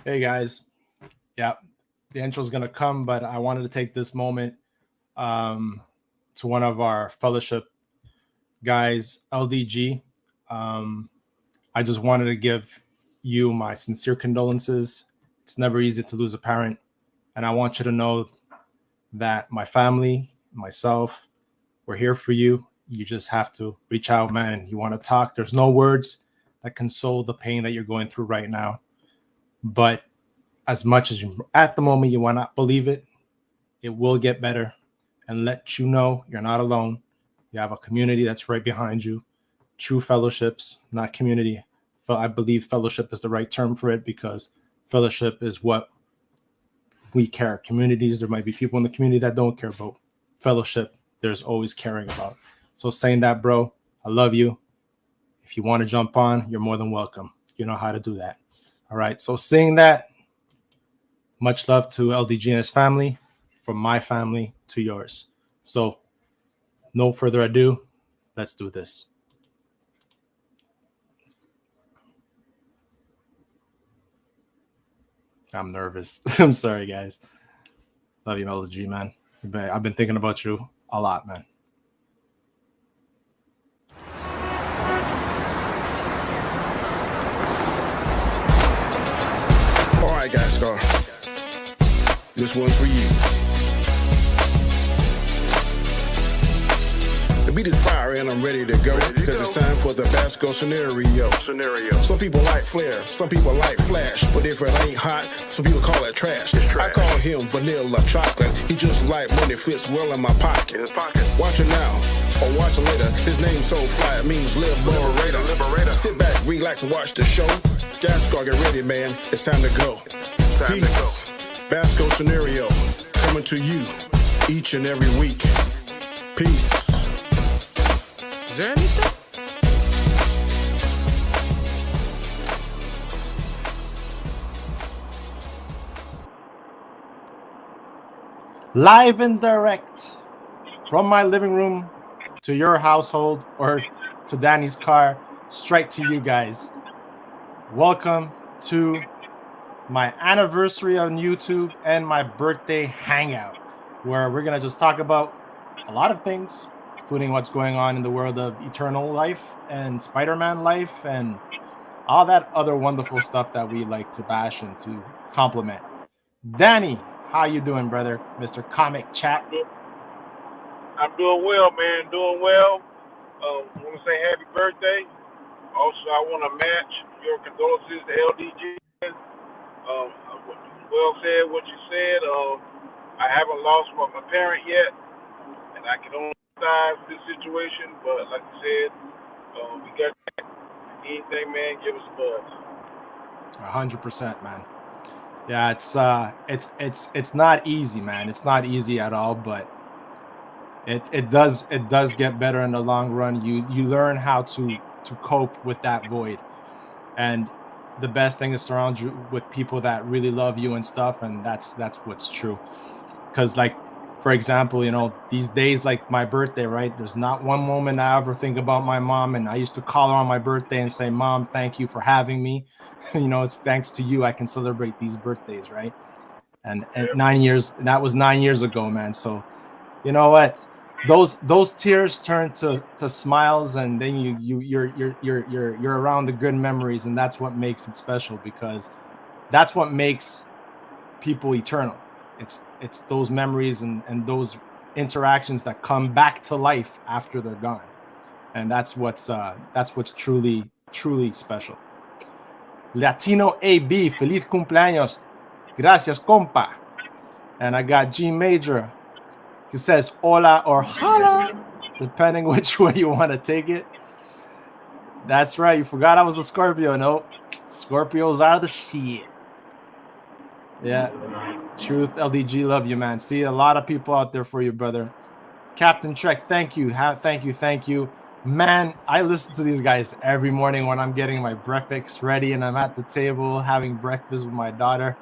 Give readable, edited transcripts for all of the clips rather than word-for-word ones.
Hey guys, yeah, the intro is gonna come, but I wanted to take this moment um, to one of our fellowship guys, LDG. Um, I just wanted to give you my sincere condolences. It's never easy to lose a parent, and I want you to know that my family, myself, we're here for you. You just have to reach out, man. You want to talk? There's no words that console the pain that you're going through right now, but as much as you at the moment you want not believe it, it will get better, and let you know you're not alone. You have a community that's right behind you. True fellowships, not community. I believe fellowship is the right term for it, because fellowship is what we care. Communities, there might be people in the community that don't care, but fellowship, there's always caring about. So saying that, bro, I love you. If you want to jump on, you're more than welcome. You know how to do that. All right. So saying that, much love to LDG and his family, from my family to yours. So no further ado, let's do this. I'm nervous. I'm sorry, guys. Love you, LDG, man. I've been thinking about you a lot, man. All right, guys, Scar. This one's for you. The beat is fire and I'm ready to go, because it's time for the Basco scenario. Some people like flair, some people like flash, but if it ain't hot, some people call it trash. I call him vanilla chocolate. He just like when it fits well in my pocket. Watch it now or watch it later. His name so fly, it means liberator. Sit back, relax and watch the show. Gascar, get ready, man. It's time to go. Peace. Basco scenario coming to you each and every week. Peace. Is there any stuff? Live and direct from my living room to your household, or to Danny's car, straight to you guys. Welcome to my anniversary on YouTube and my birthday hangout, where we're going to just talk about a lot of things, including what's going on in the world of Eternal life and Spider-Man life and all that other wonderful stuff that we like to bash and to compliment. Danny, how you doing, brother? Mr. Comic Chat. I'm doing well, man. Doing well. I want to say happy birthday. Also, I want to match your condolences to LDG. Well said what you said. I haven't lost my parent yet, and I can only die for this situation. But like you said, we got anything, man. Give us a buzz. 100%, man. Yeah, it's not easy, man. It's not easy at all, but it does get better in the long run. You learn how to cope with that void, and the best thing is surround you with people that really love you and stuff, and that's what's true. Because, like, for example, you know, these days, like my birthday, right? There's not one moment I ever think about my mom, and I used to call her on my birthday and say, "Mom, thank you for having me." You know, it's thanks to you I can celebrate these birthdays, right? And 9 years, that was 9 years ago, man. So, you know what? Those tears turn to smiles, and then you're around the good memories, and that's what makes it special, because that's what makes people eternal. It's those memories and those interactions that come back to life after they're gone, and that's what's truly special. Latino AB, feliz cumpleaños, gracias compa. And I got G Major, it says hola or hola, depending which way you want to take it. That's right. You forgot I was a Scorpio. No, Scorpios are the shit. Yeah. Truth, LDG, love you, man. See, a lot of people out there for you, brother. Captain Trek, thank you. Thank you. Man, I listen to these guys every morning when I'm getting my breakfast ready and I'm at the table having breakfast with my daughter.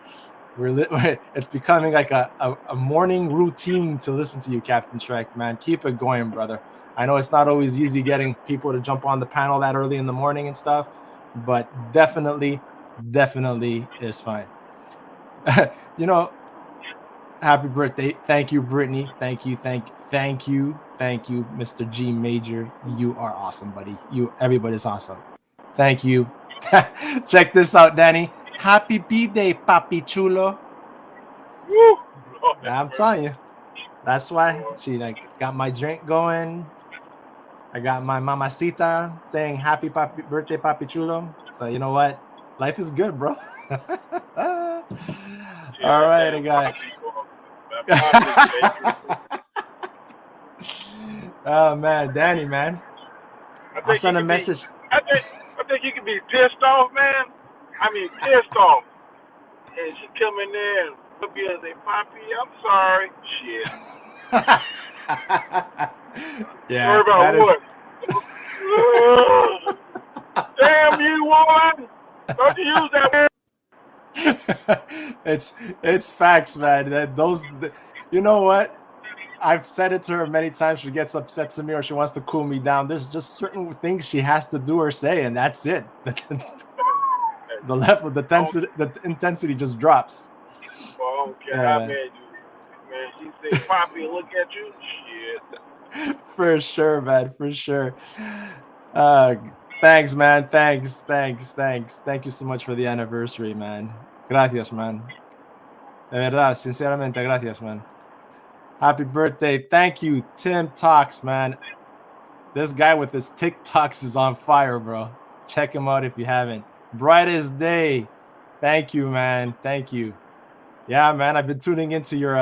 It's becoming like a morning routine to listen to you, Captain Trek, man. Keep it going, brother. I know it's not always easy getting people to jump on the panel that early in the morning and stuff, but definitely is fine. You know, happy birthday. Thank you, Brittany. Thank you, Mr. G Major. You are awesome, buddy. Everybody's awesome. Thank you. Check this out, Danny. Happy birthday, Papi Chulo. Woo! Lord have I'm mercy. telling you. That's why Lord. she got my drink going. I got my mamacita saying happy birthday, Papi Chulo. So you know what? Life is good, bro. All Yeah, that right, I damn got. poppy, boy. That poppy is dangerous. Oh man, Danny, man. I I'll think you send a could be. message. I think you could be pissed off, man. I mean, pissed off. And she come in there and look at and say, "Poppy, I'm sorry." Shit. Sorry Yeah, about that is. what? Damn you, woman! Don't you use that word? It's facts, man. You know what? I've said it to her many times. She gets upset to me or she wants to cool me down. There's just certain things she has to do or say, and that's it. The level, the intensity just drops. Well, I don't care Yeah, how man. mad you man. She say, "Poppy," and look at you. Shit. For sure, man. For sure. Uh, Thanks, man. Thanks. Thank you so much for the anniversary, man. Gracias, man. De verdad, sinceramente, gracias, man. Happy birthday. Thank you, Tim Talks, man. This guy with his TikToks is on fire, bro. Check him out if you haven't. Brightest day. Thank you, man. Thank you. Yeah, man. I've been tuning into your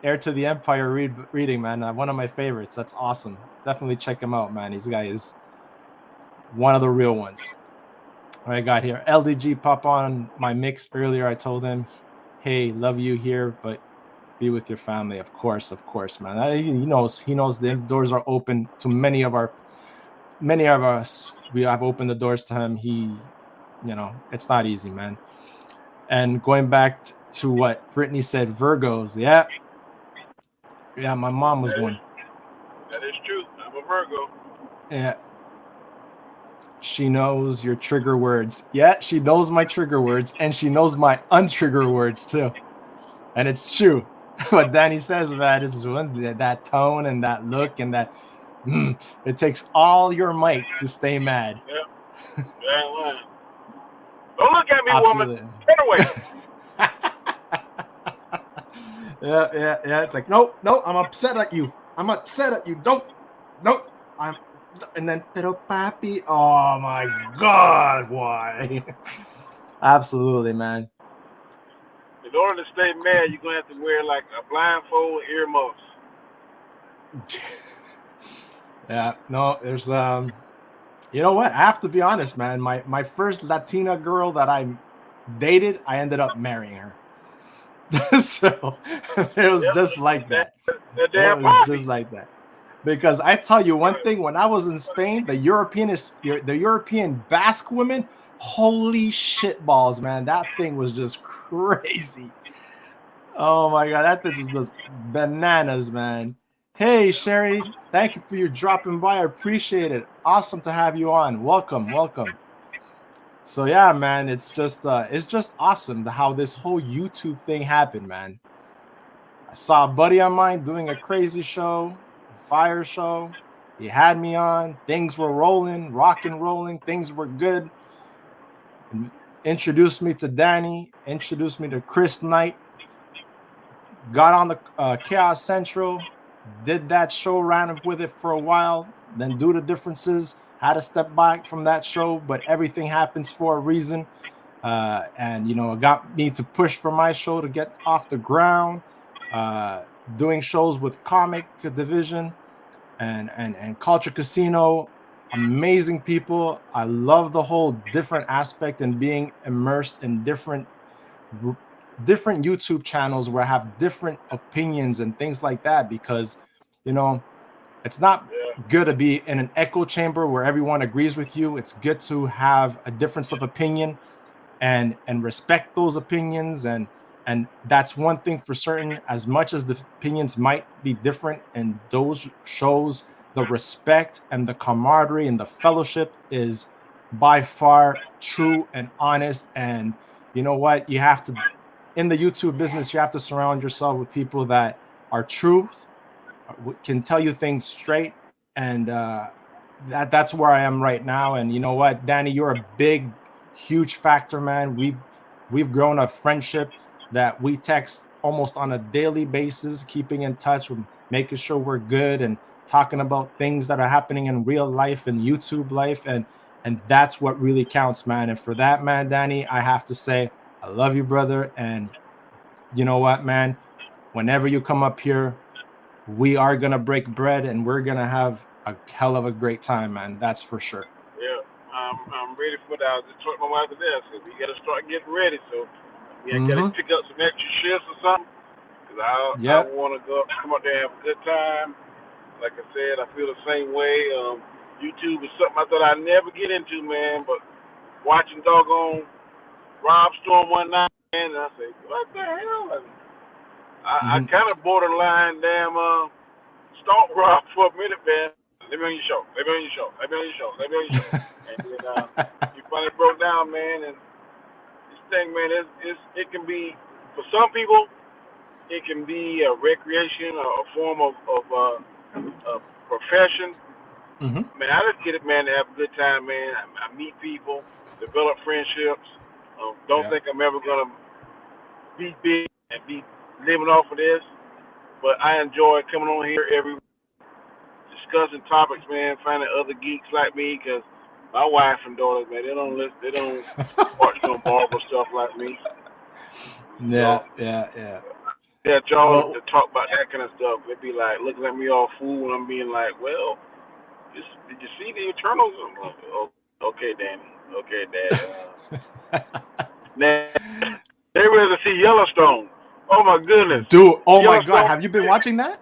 Heir to the Empire reading, man. One of my favorites. That's awesome. Definitely check him out, man. This guy is one of the real ones. All right, I got here. LDG pop on my mix earlier. I told him, hey, love you here, but be with your family. Of course, man. He knows the doors are open to many of us. We have opened the doors to him. It's not easy, man. And going back to what Brittany said, Virgos. Yeah, my mom was one. That is true. I'm a Virgo. Yeah. She knows your trigger words. Yeah, she knows my trigger words, and she knows my untrigger words too. And it's true. What Danny says about it is that tone and that look and that it takes all your might to stay mad. Yep. Yeah, don't look at me, Absolutely. woman. Turn away. Yeah. It's like, no, I'm upset at you. Don't. And then, pero papi, oh my God, why? Absolutely, man. In order to stay mad, you're going to have to wear like a blindfold and earmuffs. Yeah, no, there's, you know what? I have to be honest, man. My first Latina girl that I dated, I ended up marrying her. So it was just like that. It was just like that. Because I tell you one thing, when I was in Spain, the European Basque women, holy shit balls, man. That thing was just crazy. Oh my God, that thing was just bananas, man. Hey, Sherry, thank you for your dropping by. I appreciate it. Awesome to have you on. Welcome. So yeah, man, it's just awesome how this whole YouTube thing happened, man. I saw a buddy of mine doing a crazy show, a fire show. He had me on. Things were rolling, rock and rolling. Things were good. Introduced me to Danny. Introduced me to Chris Knight. Got on the Chaos Central. Did that show, ran with it for a while. Then due to differences, had to step back from that show. But everything happens for a reason. And it got me to push for my show to get off the ground. Doing shows with Comic Division and Culture Casino, amazing people. I love the whole different aspect and being immersed in different YouTube channels where I have different opinions and things like that, because it's not good to be in an echo chamber where everyone agrees with you. It's good to have a difference of opinion and respect those opinions, and that's one thing for certain. As much as the opinions might be different in those shows, the respect and the camaraderie and the fellowship is by far true and honest. And you know what? You have to in the YouTube business, you have to surround yourself with people that are truth, can tell you things straight, and that's where I am right now. And you know what, Danny, you're a big, huge factor, man. We've grown a friendship that we text almost on a daily basis, keeping in touch with making sure we're good and talking about things that are happening in real life and YouTube life, and that's what really counts, man. And for that, man, Danny, I have to say I love you, brother. And you know what, man, whenever you come up here, we are gonna break bread and we're gonna have a hell of a great time, man. That's for sure. Yeah, I'm ready for that. I was just talking to my wife today. I said we got to start getting ready. So we got to Mm-hmm. pick up some extra shifts or something. Cause I Yep. want to go come up there and have a good time. Like I said, I feel the same way. YouTube is something I thought I'd never get into, man. But watching doggone Rob Storm one night, man, and I say, what the hell? And I Mm-hmm. kind of borderline damn stalk Rob for a minute, man. Let me on your show. Let me on your show. Let me on your show. Let me on your show. And then you finally broke down, man. And this thing, man, it can be for some people, it can be a recreation or a form of a profession. Mm-hmm. Man, I just get it, man, to have a good time, man. I meet people, develop friendships. Don't Yeah. think I'm ever gonna be big and be living off of this, but I enjoy coming on here every week, discussing topics, man, finding other geeks like me, because my wife and daughters, man, they don't watch no Marvel stuff like me. Yeah, So yeah. yeah, y'all Well, to talk about that kind of stuff. They be like looking at me all fool, and I'm being like, well, did you see the Eternals? I'm like, oh, okay, Danny. Okay, Dad. Now, they ready to see Yellowstone. Oh my goodness, dude, oh my God, Yellowstone. have you been watching that?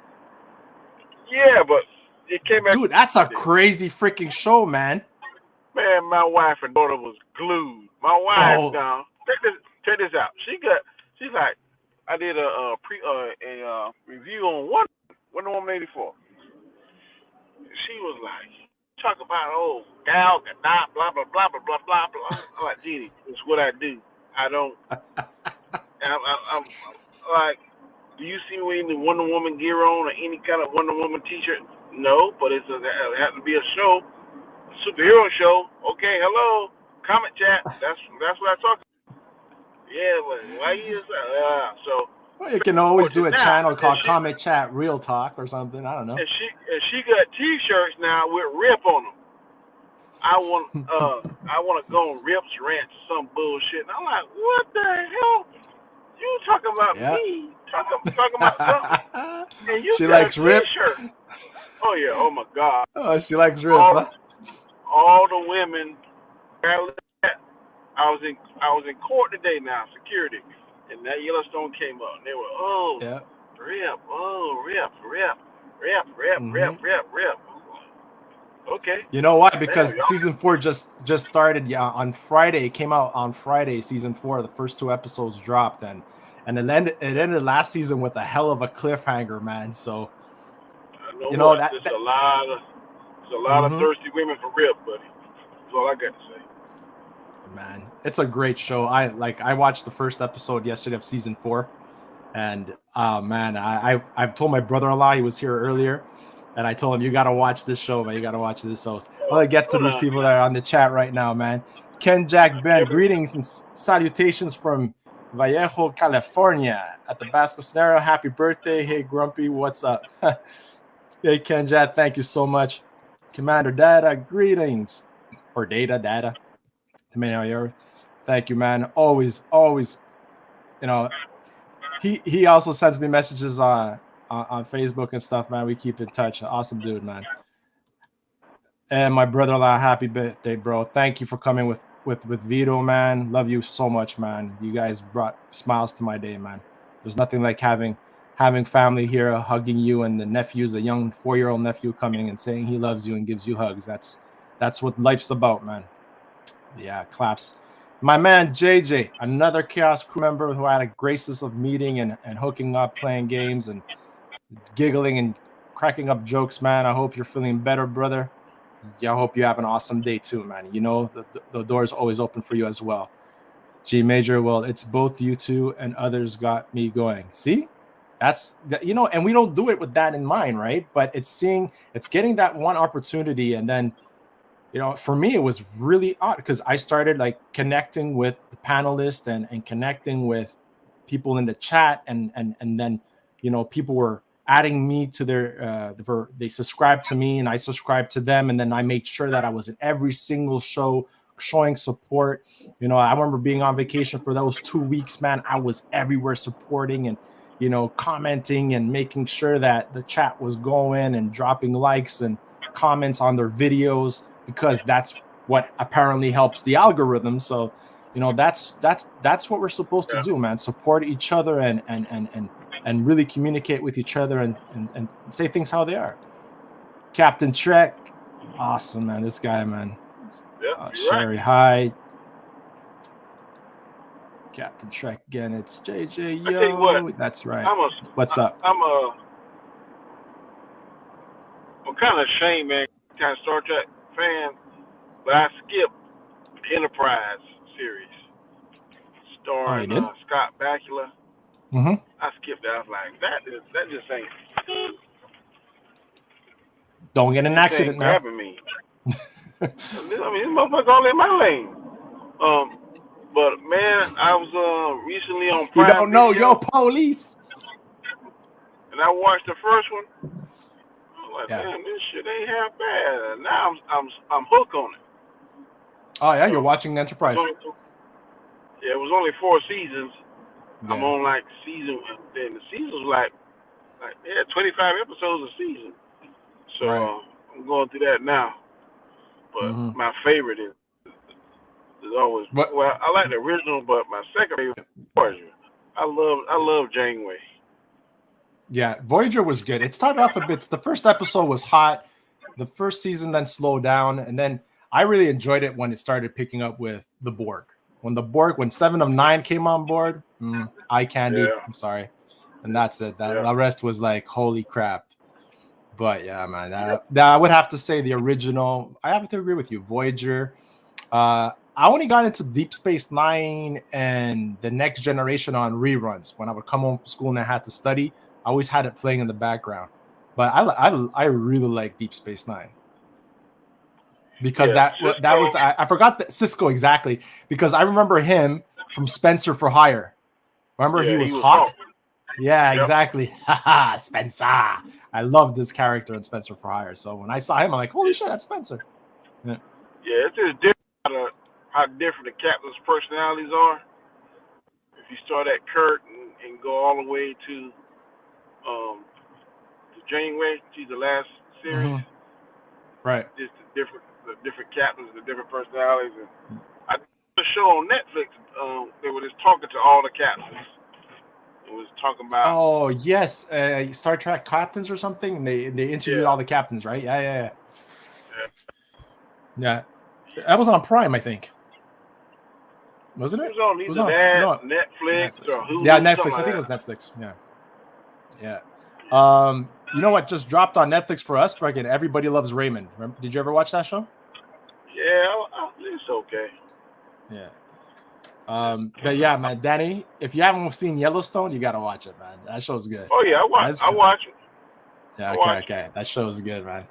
Yeah, but it came back. Dude, that's a crazy freaking show, man. Man, my wife and daughter was glued. My wife Oh, now, check this out. She's like, I did a review on Wonder Woman 84. She was like, talk about Gal Gadot, blah blah blah blah blah blah blah. I'm like, Jeannie, it's what I do. I don't. I'm like, do you see me in the Wonder Woman gear on or any kind of Wonder Woman T-shirt? No, but it has to be a show, a superhero show. Okay, hello, comment chat. That's what I talk. Yeah, but why you so well, you can always do a now, channel called Comic Chat Real Talk or something. I don't know. and she got T-shirts now with Rip on them. I want to go on Rip's Ranch or some bullshit. And I'm like, what the hell? You talking about Yeah. me? Talking about something? And you She got likes a Rip. T-shirt. Oh yeah. Oh my God. Oh, she likes Rip, huh? All the women. I was in court today now, security, and that Yellowstone came up. And they were Yeah. Rip, Rip. Okay. You know why? Because Damn, season 4 just started. Yeah, on Friday. It came out on Friday. Season 4. The first 2 episodes dropped, and it ended last season with a hell of a cliffhanger, man. So I know you know what. that. There's a lot of Mm-hmm. thirsty women for Rip, buddy. That's all I got to say. Man, it's a great show. I watched the first episode yesterday of season 4, and man, I've told my brother-in-law, he was here earlier, and I told him, you got to watch this show, man. You got to watch this show. I'm gonna get to these people that are on the chat right now, man. Ken Jack Ben, greetings and salutations from Vallejo, California, at the Basco Scenario. Happy birthday. Hey Grumpy, what's up? Hey Ken Jack, thank you so much. Commander Data, greetings. Or Data. Thank you, man. Always, you know, he also sends me messages on Facebook and stuff, man. We keep in touch. Awesome dude, man. And my brother-in-law, happy birthday, bro. Thank you for coming with Vito, man. Love you so much, man. You guys brought smiles to my day, man. There's nothing like having family here, hugging you, and the nephews, a young 4-year-old nephew coming and saying he loves you and gives you hugs. That's what life's about, man. Yeah, claps. My man JJ, another Chaos crew member who had a graces of meeting and hooking up, playing games and giggling and cracking up jokes, man. I hope you're feeling better, brother. Yeah, I hope you have an awesome day too, man. You know, the door is always open for you as well. G major. Well, it's both you two and others got me going. See, that's that, and we don't do it with that in mind, right? But it's getting that one opportunity, and then for me, it was really odd because I started like connecting with the panelists and connecting with people in the chat, and then people were adding me to their they subscribed to me and I subscribed to them, and then I made sure that I was in every single show showing support. I remember being on vacation for those 2 weeks, man. I was everywhere supporting and commenting and making sure that the chat was going and dropping likes and comments on their videos, because that's what apparently helps the algorithm. So that's what we're supposed to do, man. Support each other and really communicate with each other and say things how they are. Captain Trek, awesome, man. This guy, man. Sherry, right. hi. Captain Trek again. It's JJ. I tell you what, that's right. What's up? I'm kind of ashamed, man. Kind of Star Trek fan, but I skipped Enterprise series starring Scott Bakula. Mm-hmm. I skipped that. I was like, that just ain't. Don't get in an accident now. Grabbing me. I mean, this motherfucker's all in my lane. But man, I was recently on Prime. You don't know, Video, yo, police. And I watched the first one. I was like, damn, this shit ain't half bad. And now I'm hooked on it. Oh yeah, you're watching Enterprise. Yeah, it was only 4 seasons. Yeah. I'm on like season. Then the season was like 25 episodes a season. So I'm going through that now. But my favorite is always. Well, I like the original, but my second favorite is Voyager. I love Janeway. Yeah, Voyager was good. It started off a bit. The first episode was hot. The first season then slowed down, and then I really enjoyed it when it started picking up with the Borg. When 7 of 9 came on board, eye candy. Yeah. I'm sorry, and that's it. The rest was like, holy crap. But yeah, man, I would have to say the original. I have to agree with you, Voyager. I only got into Deep Space Nine and the Next Generation on reruns when I would come home from school and I had to study. I always had it playing in the background. But I really like Deep Space Nine because that was I forgot that Cisco exactly, because I remember him from Spencer for Hire. Remember he was Hawk. Yeah, exactly. Haha, Spencer. I love this character in Spencer for Hire. So when I saw him, I'm like, holy shit, that's Spencer. Yeah, it's just different how different the captain's personalities are. If you start at Kirk and go all the way to Janeway, she's the last series. Right. Just the different captains, the different personalities. And I did a show on Netflix. They were just talking to all the captains. It was talking about. Oh yes, Star Trek captains or something. They interviewed all the captains, right? Yeah. That was on Prime, I think. Wasn't it? It was on either Netflix or Hulu. Yeah, Netflix. I think it was Netflix. Yeah. You know what just dropped on Netflix for us? Fucking Everybody Loves Raymond. Did you ever watch that show? Yeah, it's okay. Yeah. But yeah, man, Danny, if you haven't seen Yellowstone, you gotta watch it, man. That show's good. Oh yeah, I watch it. Yeah, okay. That show's good, man.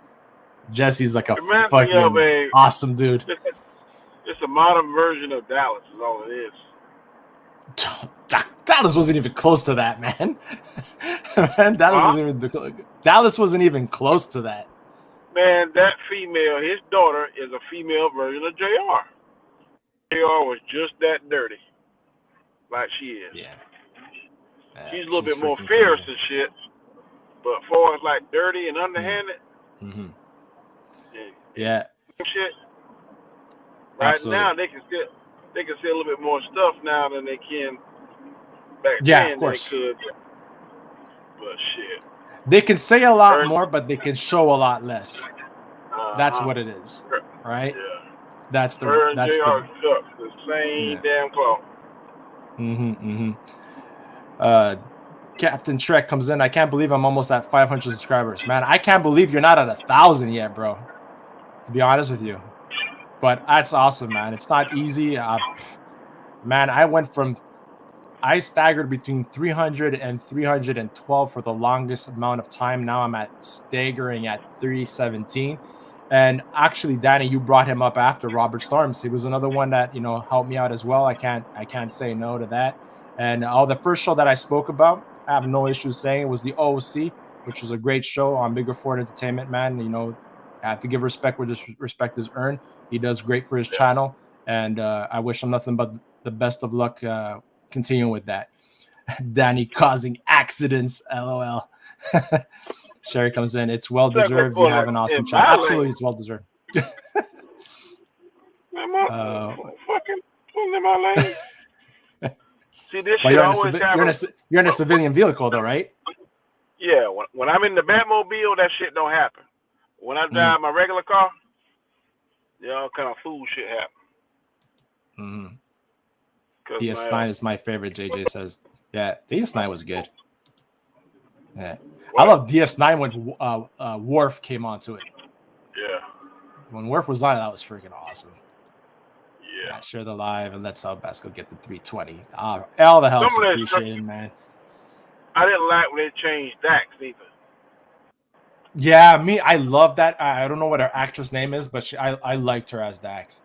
Jesse's like a fucking awesome dude. It's a modern version of Dallas, is all it is. Dallas wasn't even close to that, man. Dallas wasn't even close to that. Man, that female, his daughter, is a female version of JR. JR was just that dirty, like she is. Yeah. She's a little bit more fierce and shit, but as far as like dirty and underhanded, yeah. Shit. Right Absolutely. now they can see a little bit more stuff now than they can back then. Yeah, of course. They could. But shit. They can say a lot more, but they can show a lot less. That's what it is, right? Yeah. That's the same damn cloth. Captain Trek comes in. I can't believe I'm almost at 500 subscribers, man. I can't believe you're not at 1,000 yet, bro. To be honest with you, but that's awesome, man. It's not easy. Man, I staggered between 300 and 312 for the longest amount of time. Now I'm staggering at 317. And actually, Danny, you brought him up after Robert Storms. He was another one that helped me out as well. I can't say no to that. And the first show that I spoke about, I have no issues saying it was the OOC, which was a great show on Bigger Ford Entertainment. Man, I have to give respect where respect is earned. He does great for his channel, and I wish him nothing but the best of luck continuing with that. Danny causing accidents, LOL. Sherry comes in. It's well deserved. You have an awesome channel. Absolutely, it's well deserved. Fucking pulling in my lane. See, this but shit you're in a civilian vehicle, though, right? Yeah. When I'm in the Batmobile, that shit don't happen. When I drive my regular car, all kind of fool shit happen. DS9 is my favorite. JJ says, "Yeah, DS9 was good." Yeah, I love DS9 when Worf came onto it. Yeah. When Worf was on it, that was freaking awesome. Yeah. Share the live and let's help Basco get the 320. All the help's appreciated, man. I didn't like when they changed Dax either. Yeah, I love that. I don't know what her actress name is, but I liked her as Dax.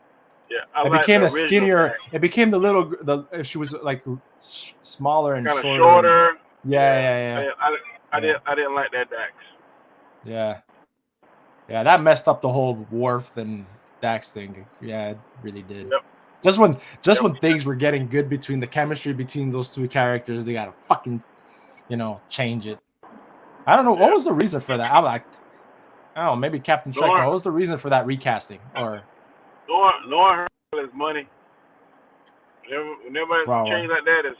Yeah, it became a skinnier. Dax. It became she was like smaller and kind of shorter. Yeah. I didn't like that Dax. Yeah, that messed up the whole Worf and Dax thing. Yeah, it really did. Yep. Just when things were getting good between the chemistry between those two characters, they gotta fucking, change it. I don't know what was the reason for that. I'm like, oh, maybe Captain Trek. What was the reason for that recasting? Or knowing her is money. Whenever it's changed like that, it's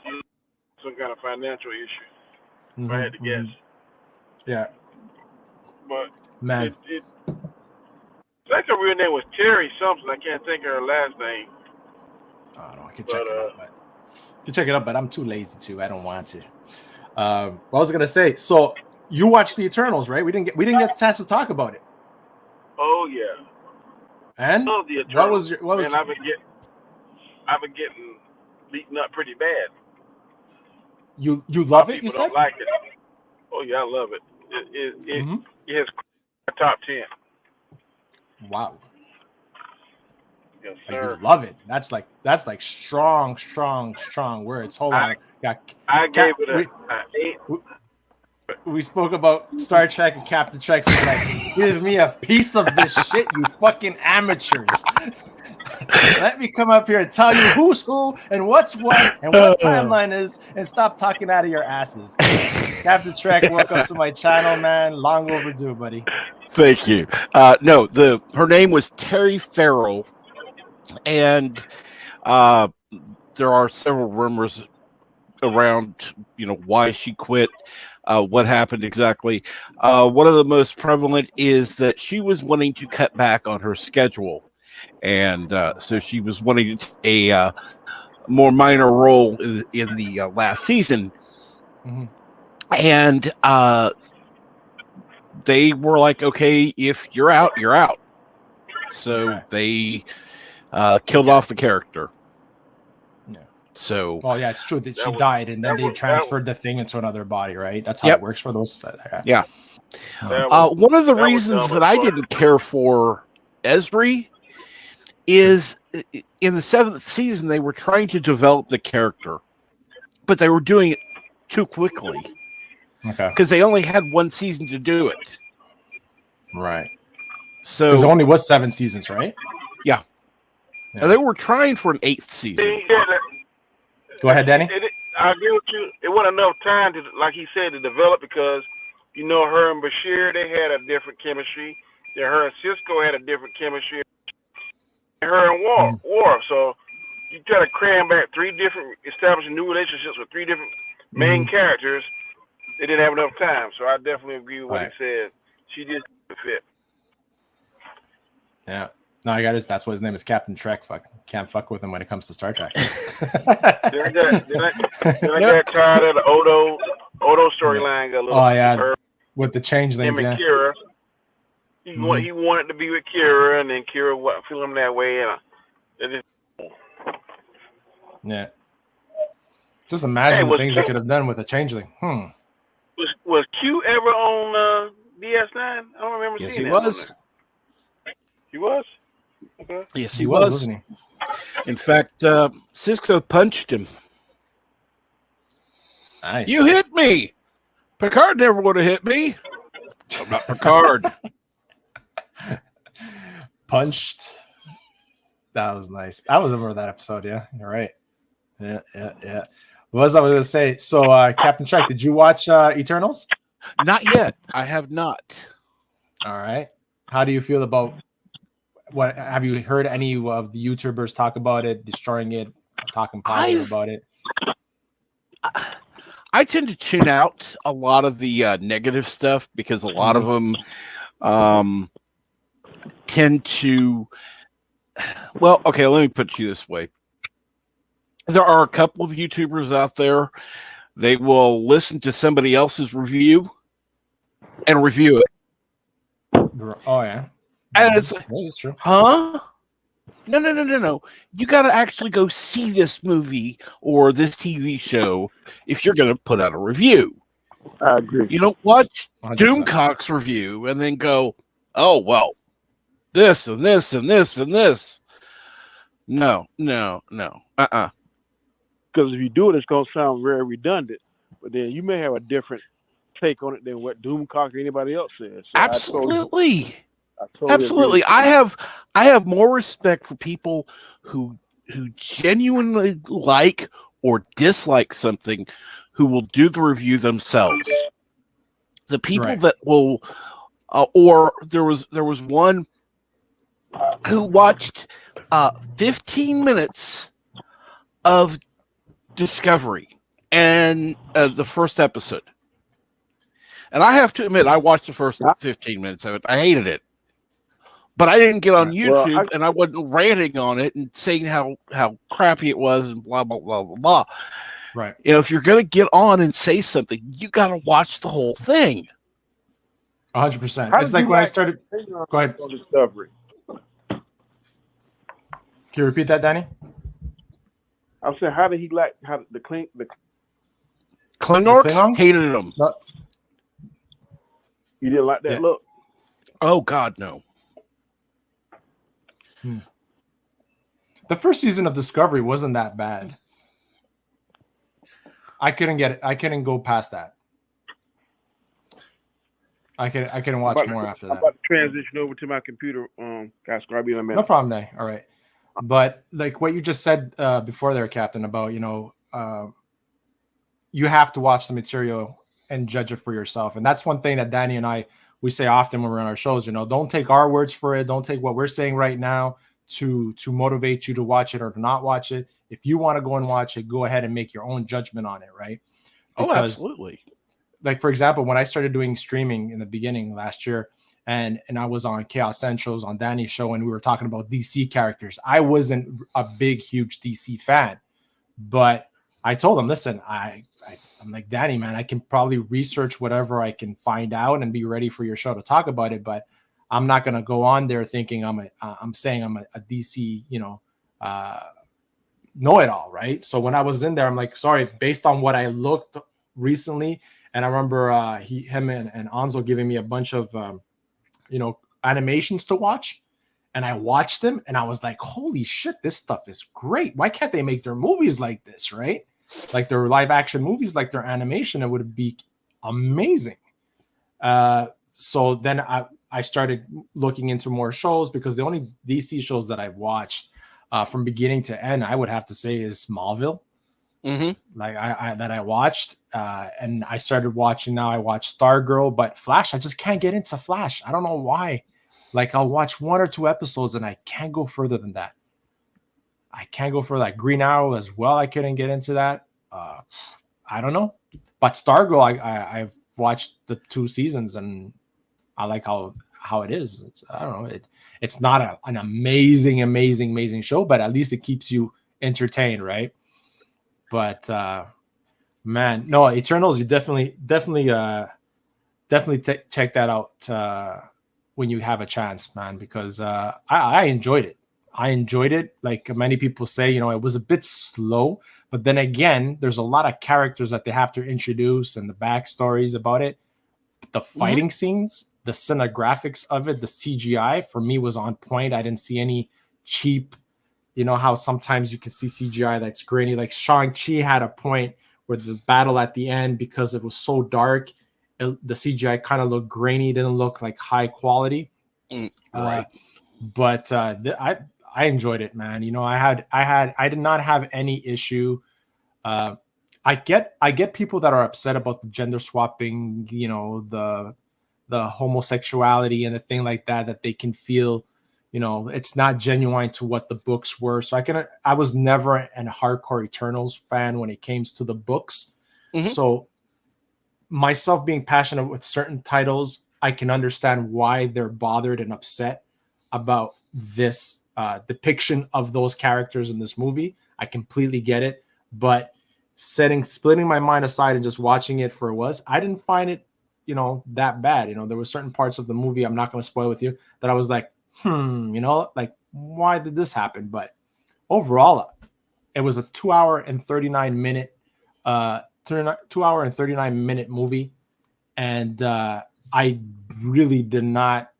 some kind of financial issue. If I had to guess. Yeah. But man, I think her real name was Terry something. I can't think of her last name. Oh no, I can check it up, but I'm too lazy to. I don't want to. What I was gonna say. So you watched the Eternals, right? We didn't get a chance to talk about it. Oh yeah. And what was your? Man, I've been getting beaten up pretty bad. You love it? You said? Don't like it. Oh yeah, I love it. It has top 10. Wow. Yes, sir. You love it. That's like strong words. Hold on. I gave it an 8. We spoke about Star Trek and Captain Trek. So like, give me a piece of this shit, you fucking amateurs. Let me come up here and tell you who's who and what's what and what timeline is, and stop talking out of your asses. Captain Trek, welcome to my channel, man. Long overdue, buddy. Thank you. No, her name was Terry Farrell, and there are several rumors around, why she quit. What happened exactly? One of the most prevalent is that she was wanting to cut back on her schedule, and so she was wanting to take a more minor role in the last season. And they were like, okay, if you're out, you're out. So they killed off the character. So, well, yeah, it's true that she died, and then they transferred the thing into another body, right? That's how it works for those. Yeah. One of the reasons that I didn't care for Esri is in the 7th season they were trying to develop the character, but they were doing it too quickly. Okay. Because they only had 1 season to do it. Right. So there only was 7 seasons, right? Yeah. And they were trying for an 8th season. Go ahead, Danny. I agree with you. It wasn't enough time to, like he said, to develop because, her and Bashir, they had a different chemistry. Then her and Cisco had a different chemistry. And her and War. So you try to cram back 3 different, establishing new relationships with 3 different main characters. They didn't have enough time. So I definitely agree with what he said. She just didn't fit. Yeah. No, I got it. That's what his name is, Captain Trek. Can't fuck with him when it comes to Star Trek. Then I got tired of the Odo storyline. Oh yeah, with the changelings. Him and Kira. He wanted to be with Kira, and then Kira wasn't feeling that way. And Yeah. Just imagine the things you could have done with a changeling. Was Q ever on DS9? I don't remember Yes, seeing he that on was. there. He was? Okay. Yes, He was, wasn't he? In fact, Cisco punched him. Nice. You hit me. Picard never would have hit me. I'm not Picard. Punched. That was nice. I was over that episode. Yeah, you're right. Yeah. What was I going to say? So, Captain Trek, did you watch Eternals? Not yet. I have not. All right. How do you feel about what? Have you heard any of the YouTubers talk about it, destroying it, talking positive about it? I tend to tune out a lot of the negative stuff because a lot of them tend to. Well, okay, let me put it to you this way. There are a couple of YouTubers out there. They will listen to somebody else's review and review it. Oh, yeah. And it's like, that's true. huh? No. You got to actually go see this movie or this TV show if you're going to put out a review. I agree. You don't watch 100%. Doomcock's review and then go, oh, well, this and this and this and this. No. Because if you do it, it's going to sound very redundant. But then you may have a different take on it than what Doomcock or anybody else says. So Absolutely. I totally Absolutely. agree. I have more respect for people who genuinely like or dislike something who will do the review themselves. The people that will or there was one who watched 15 minutes of Discovery and the first episode. And I have to admit, I watched the first 15 minutes of it. I hated it. But I didn't get on YouTube and I wasn't ranting on it and saying how crappy it was and blah, blah, blah, blah, blah. Right. You know, if you're going to get on and say something, you got to watch the whole thing. 100%. It's like when I started. Go ahead. Discovery. Can you repeat that, Danny? I was saying, how did he like the Klingons hated him. No. You didn't like that look? Oh, God, no. The first season of Discovery wasn't that bad. I couldn't get it. I couldn't go past that. I couldn't watch more after that. I'm about to transition over to my computer. Guys, I'll be in a minute. No problem, Danny. All right. But like what you just said before there, Captain, about, you have to watch the material and judge it for yourself. And that's one thing that Danny and we say often when we're on our shows, don't take our words for it. Don't take what we're saying right now to motivate you to watch it or to not watch it. If you want to go and watch it, go ahead and make your own judgment on it, right? Because, absolutely. Like, for example, when I started doing streaming in the beginning last year, and I was on Chaos Centrals on Danny's show, and we were talking about DC characters. I wasn't a big, huge DC fan, but I told him, listen, I'm like, Danny, man, I can probably research whatever I can find out and be ready for your show to talk about it, but I'm not going to go on there thinking I'm saying I'm a DC, know-it-all, right? So when I was in there, I'm like, sorry, based on what I looked recently, and I remember him and Anzo giving me a bunch of animations to watch, and I watched them and I was like, holy shit, this stuff is great. Why can't they make their movies like this, right? Like their live action movies, like their animation, it would be amazing. So then I started looking into more shows, because the only DC shows that I've watched from beginning to end, I would have to say, is Smallville. Mm-hmm. Like I watched, and I started watching now. I watch Stargirl, but Flash, I just can't get into Flash. I don't know why. Like, I'll watch 1 or 2 episodes and I can't go further than that. I can't go further. Like Green Arrow as well, I couldn't get into that. I don't know, but Stargirl, I've watched the 2 seasons and I like how it is. I don't know. It's not an amazing show, but at least it keeps you entertained, right? But man, no, Eternals, you definitely check that out when you have a chance, man, because I enjoyed it. I enjoyed it. Like many people say, you know, it was a bit slow, but then again, there's a lot of characters that they have to introduce and the backstories about it. The fighting scenes, the cinegraphics of it, the CGI for me was on point. I didn't see any cheap, you know, how sometimes you can see CGI that's grainy. Like Shang-Chi had a point where the battle at the end, because it was so dark, the CGI kind of looked grainy, didn't look like high quality. Right. But I enjoyed it, man. You know, I did not have any issue. I get people that are upset about the gender swapping, you know, the homosexuality and the thing like that, that they can feel, you know, it's not genuine to what the books were. So I was never an hardcore Eternals fan when it came to the books. So myself being passionate with certain titles, I can understand why they're bothered and upset about this depiction of those characters in this movie. I completely get it, but splitting my mind aside and just watching it for it was, I didn't find it, you know, that bad. You know, there were certain parts of the movie, I'm not going to spoil with you, that I was like, you know, like, why did this happen? But overall, it was a 2 hour and 39 minute, 2 hour and 39 minute movie. And I really did not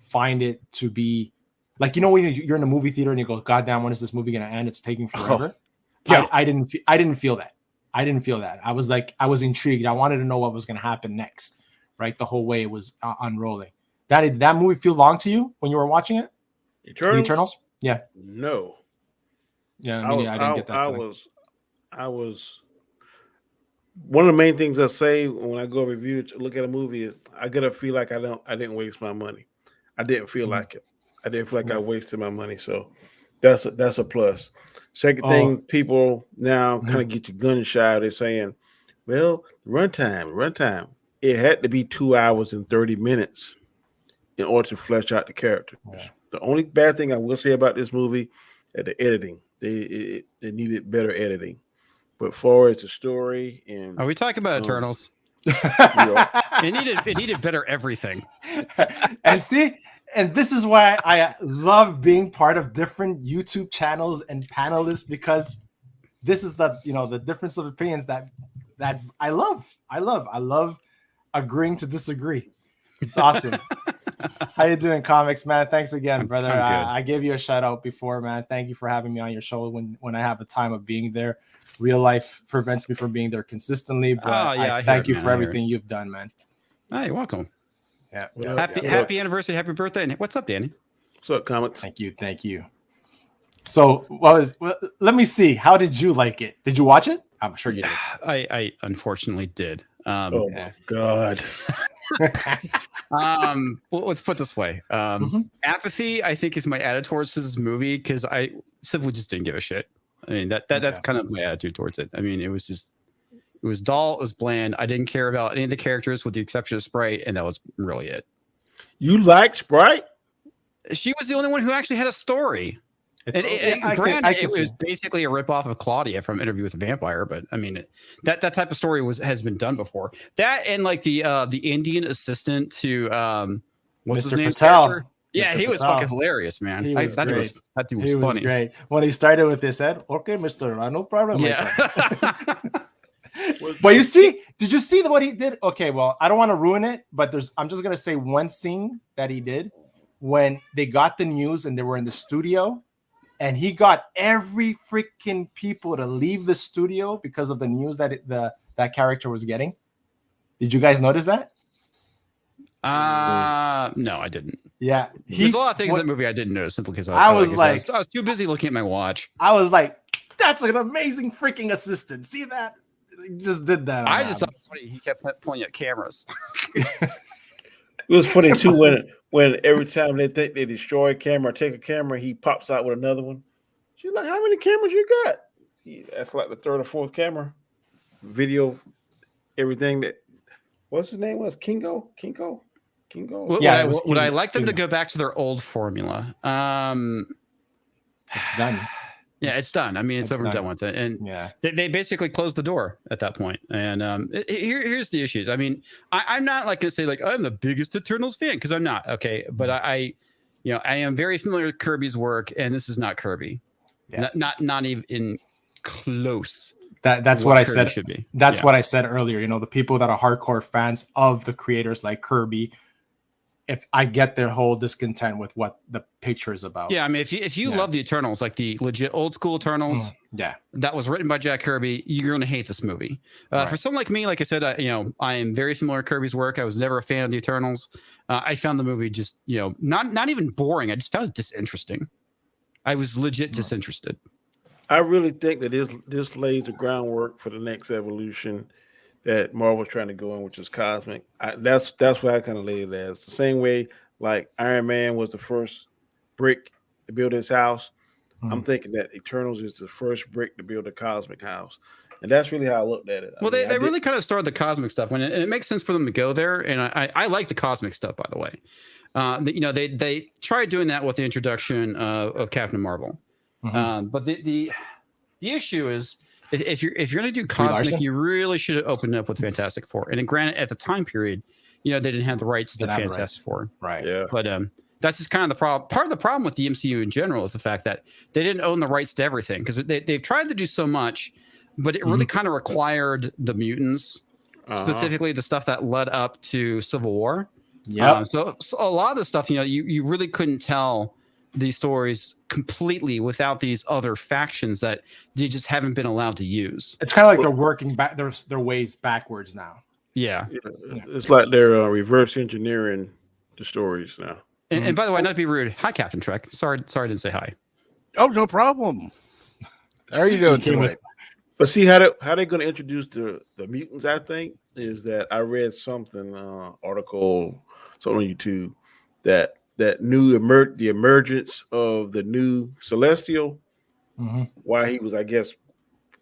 find it to be like, you know, when you're in a movie theater and you go, God damn, when is this movie going to end? It's taking forever. Yeah. I didn't feel that. I didn't feel that. I was like, I was intrigued. I wanted to know what was going to happen next, right? The whole way it was unrolling. Did that movie feel long to you when you were watching it? Eternals? Yeah. No. Yeah, I didn't get that feeling. I was one of the main things I say when I go review look at a movie is I gotta feel like I didn't waste my money. I didn't feel like it. I didn't feel like I wasted my money. So that's a plus. Second thing, people now kind of get you gun shy. They're saying, well, runtime. It had to be 2 hours and 30 minutes in order to flesh out the characters. Yeah. The only bad thing I will say about this movie is the editing. It needed better editing. But far as the story and are we talking about Eternals? It needed better everything. And see, and this is why I love being part of different YouTube channels and panelists, because this is the, you know, the difference of opinions that's I love agreeing to disagree. It's awesome. How you doing, Comics, man? Thanks again, brother. I gave you a shout out before, man. Thank you for having me on your show when I have a time of being there. Real life prevents me from being there consistently, but I thank you for everything you've done, man. Oh, you're welcome. Yeah. Happy anniversary, happy birthday. What's up, Danny? What's up, Comics? Thank you. So, let me see. How did you like it? Did you watch it? I'm sure you did. I unfortunately did. Oh my God. Well, let's put it this way. Apathy, I think, is my attitude towards this movie because I simply just didn't give a shit. I mean, that's kind of my attitude towards it. I mean, it was dull, it was bland. I didn't care about any of the characters with the exception of Sprite, and that was really it. You like Sprite? She was the only one who actually had a story. It was basically a ripoff of Claudia from Interview with a Vampire, but I mean that type of story has been done before. That and like the Indian assistant to what's his name? Patel. Yeah, he was fucking hilarious, man. That dude was funny. Great. When he started with this, said, "Okay, Mister, no problem." Yeah. But did you see what he did? Okay, well, I don't want to ruin it, but I'm just gonna say one scene that he did when they got the news and they were in the studio. And he got every freaking people to leave the studio because of the news that that character was getting. Did you guys notice that? No, I didn't. Yeah, there's a lot of things in that movie I didn't notice simply because I was too busy looking at my watch. I was like, "That's an amazing freaking assistant." See that? He just did that. I just thought it was funny. He kept pointing at cameras. It was funny too when every time they think they destroy a camera or take a camera, he pops out with another one. She's like, "How many cameras you got?" That's like the third or fourth camera. Video, everything that. What's his name was? Kingo. Yeah. Would I like them to go back to their old formula? It's done. Yeah, it's done. I mean, it's over and done with it. And yeah, they basically closed the door at that point. And here's the issues. I mean, I'm not like going to say like I'm the biggest Eternals fan because I'm not. Okay, but I I am very familiar with Kirby's work, and this is not Kirby. Yeah. Not even close. That's what I Kirby said. Should be. That's what I said earlier. The people that are hardcore fans of the creators like Kirby, if I get their whole discontent with what the picture is about. Yeah, I mean, if you love the Eternals, like the legit old school Eternals, that was written by Jack Kirby, you're going to hate this movie. For someone like me, like I said, I am very familiar with Kirby's work. I was never a fan of the Eternals. I found the movie just, not even boring. I just found it disinteresting. I was legit disinterested. I really think that this lays the groundwork for the next evolution that Marvel's trying to go in, which is cosmic. That's what I kind of laid it as. The same way like Iron Man was the first brick to build his house. I'm thinking that Eternals is the first brick to build a cosmic house. And that's really how I looked at it. Well, they really kind of started the cosmic stuff and it makes sense for them to go there. And I like the cosmic stuff, by the way. They tried doing that with the introduction of Captain Marvel. But the issue is, if you're going to do cosmic, you really should have opened up with Fantastic Four. And granted, at the time period, they didn't have the rights to Fantastic Four. Right. Yeah. But that's just kind of the problem. Part of the problem with the MCU in general is the fact that they didn't own the rights to everything because they've tried to do so much, but it really kind of required the mutants, specifically the stuff that led up to Civil War. Yeah. So a lot of the stuff, you really couldn't tell these stories completely without these other factions that they just haven't been allowed to use. It's kind of like they're working back their ways backwards now. Yeah. It's like they're reverse engineering the stories now. And by the way, not to be rude, hi, Captain Trek. Sorry, I didn't say hi. Oh, no problem. How are you doing tonight? But see how they're going to introduce the mutants, I think, is that I read something, article, something on YouTube, that the emergence of the new Celestial, while he was, I guess,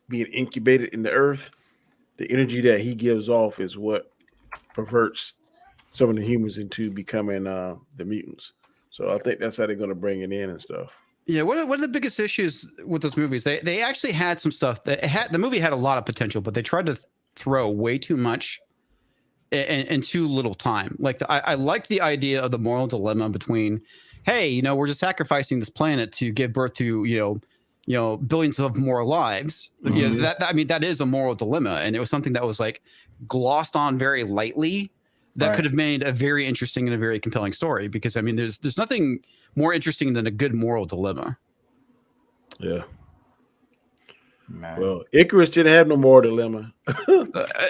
being incubated in the earth, the energy that he gives off is what perverts some of the humans into becoming the mutants. So I think that's how they're going to bring it in and stuff. Yeah, one of the biggest issues with this movie is they actually had some stuff that the movie had a lot of potential, but they tried to throw way too much and too little time. Like I like the idea of the moral dilemma between, hey, we're just sacrificing this planet to give birth to billions of more lives. That is a moral dilemma, and it was something that was like glossed on very lightly. That could have made a very interesting and a very compelling story because there's nothing more interesting than a good moral dilemma. Yeah. Man. Well, Icarus didn't have no moral dilemma.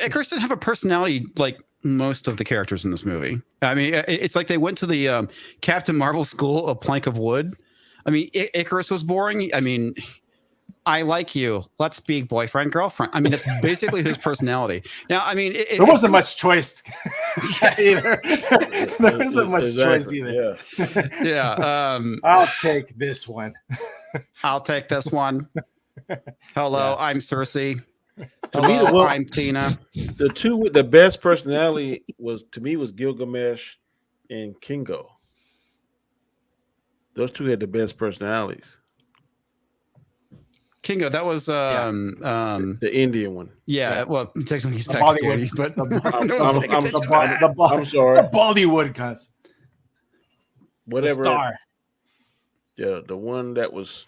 Icarus didn't have a personality like most of the characters in this movie. It's like they went to the Captain Marvel school of plank of wood. Icarus was boring. I like you. Let's be boyfriend, girlfriend. That's basically his personality. Now, there wasn't much choice either. There wasn't much choice either. Yeah. I'll take this one. I'll take this one. Hello, I'm Cersei. Hello, I'm Tina. The two with the best personality was Gilgamesh and Kingo. Those two had the best personalities. Kingo, that was the Indian one. Yeah, well, technically he's Pakistani, but I'm sorry. The Bollywood cuss. Whatever. The star. Yeah, the one that was.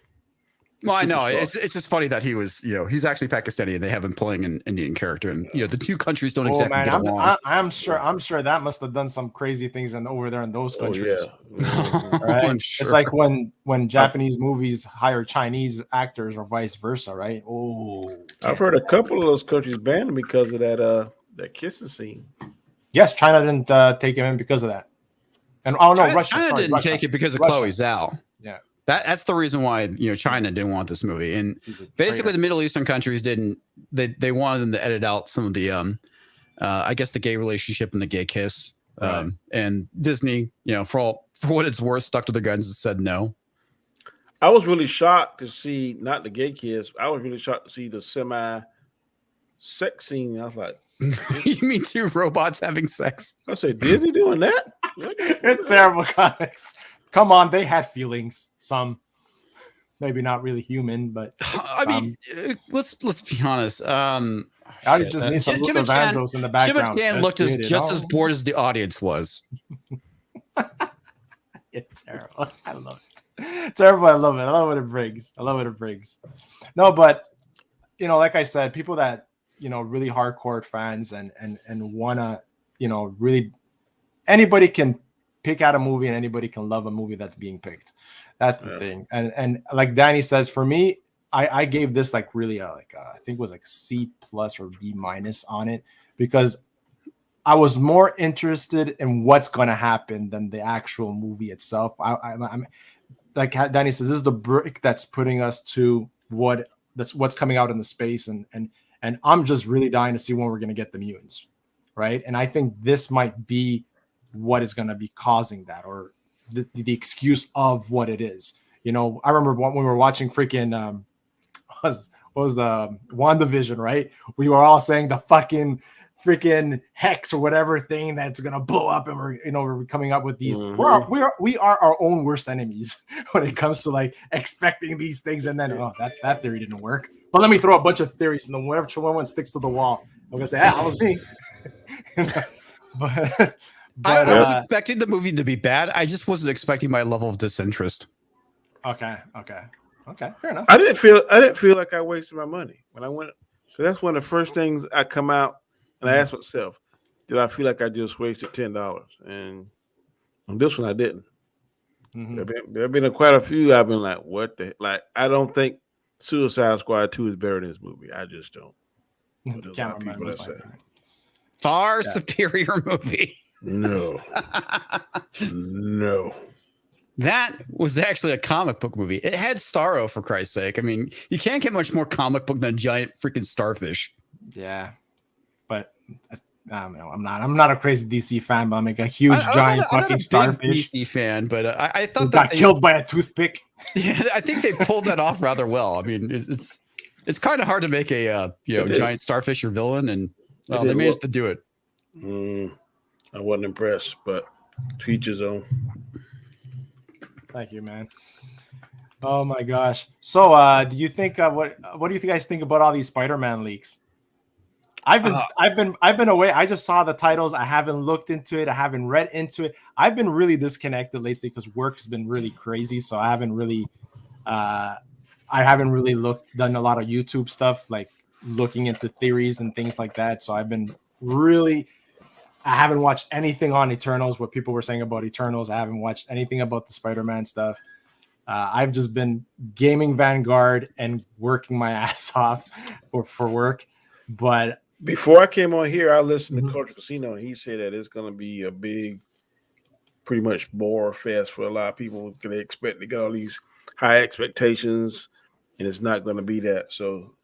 Well, I know it's just funny that he was, he's actually Pakistani and they have him playing an Indian character, and the two countries don't exactly get along. I'm sure that must have done some crazy things over there in those countries. Right? I'm sure. It's like when Japanese movies hire Chinese actors or vice versa, right? I've heard a couple of those countries banned him because of that kissing scene. Yes, China didn't take him in because of that. And Russia. China didn't take it because of Chloe Zhao. Yeah. That's the reason why China didn't want this movie, and basically the Middle Eastern countries didn't. They wanted them to edit out some of the, I guess the gay relationship and the gay kiss. And Disney, for what it's worth, stuck to their guns and said no. I was really shocked to see not the gay kiss. I was really shocked to see the semi-sex scene. I was like, "You mean two robots having sex?" I said, "Disney doing that?" It's terrible comics. Come on, they had feelings. Some, maybe not really human, but let's be honest. I just need some Luther Vandross in the background. Jim McCann looked just as bored as the audience was. It's terrible. I love it. Terrible. I love it. I love what it brings. I love what it brings. No, but like I said, people that really hardcore fans and wanna really anybody can pick out a movie and anybody can love a movie that's being picked. That's the thing. And like Danny says, for me, I gave this like really I think it was like C+ or B- on it because I was more interested in what's going to happen than the actual movie itself. I'm like Danny said, this is the brick that's putting us to what's coming out in the space, and I'm just really dying to see when we're going to get the mutants, right? And I think this might be what is going to be causing that, or the excuse of what it is. I remember when we were watching freaking what was the WandaVision, right? We were all saying the freaking hex or whatever thing that's gonna blow up, and we're coming up with these. We are our own worst enemies when it comes to like expecting these things, and then that theory didn't work. But let me throw a bunch of theories, and then whatever one sticks to the wall, I'm gonna say, that was me. but I was expecting the movie to be bad. I just wasn't expecting my level of disinterest. Okay, fair enough. I didn't feel like I wasted my money when I went, because that's one of the first things I come out and I ask myself, did I feel like I just wasted $10? And on this one, I didn't. There have been quite a few I've been like, what the, like, I don't think Suicide Squad 2 is better than this movie. I just don't. But there's a lot of people that say. Far superior movie. No. No. That was actually a comic book movie. It had Starro, for Christ's sake. I mean, you can't get much more comic book than a giant freaking starfish. Yeah, but I don't know. I'm not a crazy DC fan, but I'm like a huge giant fucking starfish. DC fan, but I thought that got killed by a toothpick. Yeah, I think they pulled that off rather well. I mean, it's kind of hard to make a giant starfish your villain, and they managed to do it. I wasn't impressed, but to each his own. Thank you, man. Oh my gosh. So, do you think what do you guys think about all these Spider-Man leaks? I've been away. I just saw the titles. I haven't looked into it. I haven't read into it. I've been really disconnected lately because work's been really crazy. So I haven't really done a lot of YouTube stuff, like looking into theories and things like that. So I haven't watched anything on Eternals, what people were saying about Eternals. I haven't watched anything about the Spider-Man stuff. I've just been gaming Vanguard and working my ass off for work. But before I came on here, I listened to Culture Casino, and he said that it's going to be a big, pretty much bore fest for a lot of people. They expect to get all these high expectations, and it's not going to be that. So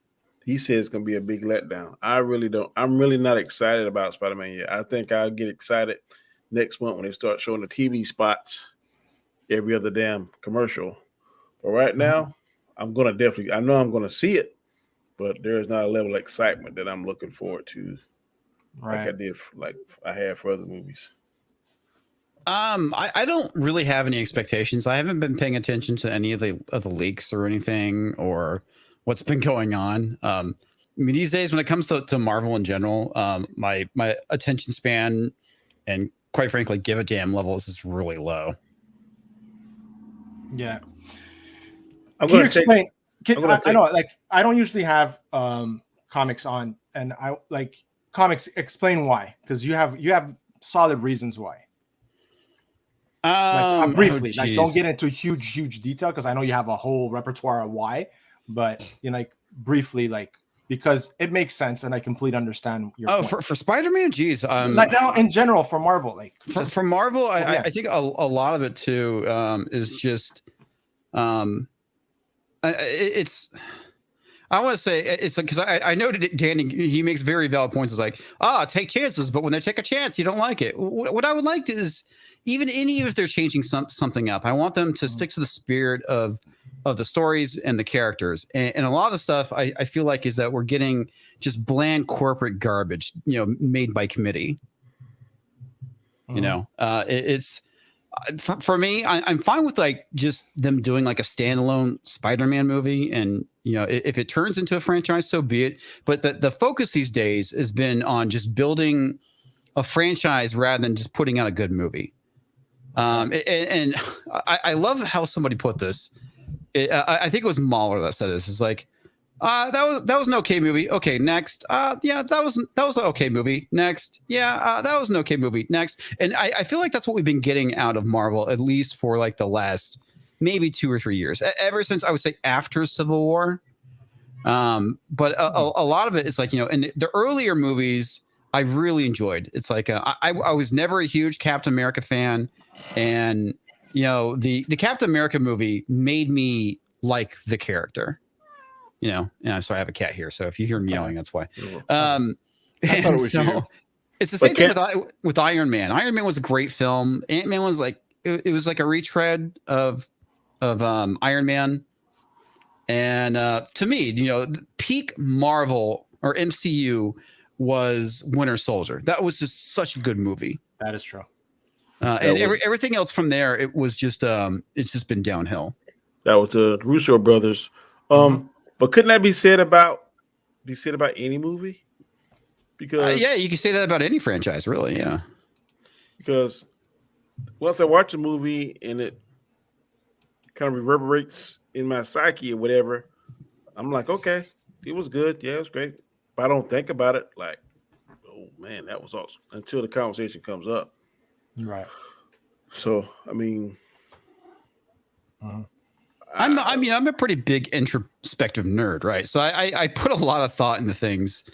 he said it's going to be a big letdown. I really don't. I'm really not excited about Spider-Man yet. I think I'll get excited next month when they start showing the TV spots every other damn commercial. But right now, I know I'm going to see it, but there is not a level of excitement that I'm looking forward to, like I have for other movies. I don't really have any expectations. I haven't been paying attention to any of the leaks or anything, or what's been going on. I mean, these days when it comes to Marvel in general, my attention span and quite frankly give a damn levels is really low. Yeah. Can you explain? I know, like, I don't usually have comics on, and I like comics. Explain why, because you have solid reasons why. Briefly, like, don't get into huge detail because I know you have a whole repertoire of why, but like briefly, like, because it makes sense and I completely understand your point. For Spider-Man, geez, like now in general for Marvel, like for Marvel, I think a lot of it too is just it's. I want to say it's because I noted Danny. He makes very valid points. It's like, take chances, but when they take a chance, you don't like it. What I would like is, even if they're changing something up, I want them to stick to the spirit of the stories and the characters. And a lot of the stuff I feel like is that we're getting just bland corporate garbage, made by committee. It's for me, I'm fine with like just them doing like a standalone Spider-Man movie, and if it turns into a franchise, so be it. But the focus these days has been on just building a franchise rather than just putting out a good movie. And I love how somebody put this. I think it was Mahler that said this. It's like, that was an okay movie. Okay, next. Yeah, that was an okay movie. Next. Yeah, that was an okay movie. Next. And I feel like that's what we've been getting out of Marvel, at least for like the last maybe 2 or 3 years, ever since I would say after Civil War. But a lot of it is like, in the earlier movies, I really enjoyed. It's like I was never a huge Captain America fan, and the Captain America movie made me like the character. And I'm sorry, I have a cat here, so if you hear me yelling, that's why. I thought it was you. It's the same thing with Iron Man. Iron Man was a great film. Ant-Man was like it was like a retread of Iron Man. And to me, peak Marvel or MCU was Winter Soldier. That was just such a good movie. That is true. And everything else from there, it was just it's just been downhill. That was the Russo brothers. But couldn't that be said about any movie? Because yeah, you can say that about any franchise, really. Yeah. Because once I watch a movie and it kind of reverberates in my psyche or whatever, I'm like, okay, it was good. Yeah, it was great. But I don't think about it like, oh man, that was awesome until the conversation comes up. Right. So, I mean, I'm a pretty big introspective nerd, right? So I put a lot of thought into things,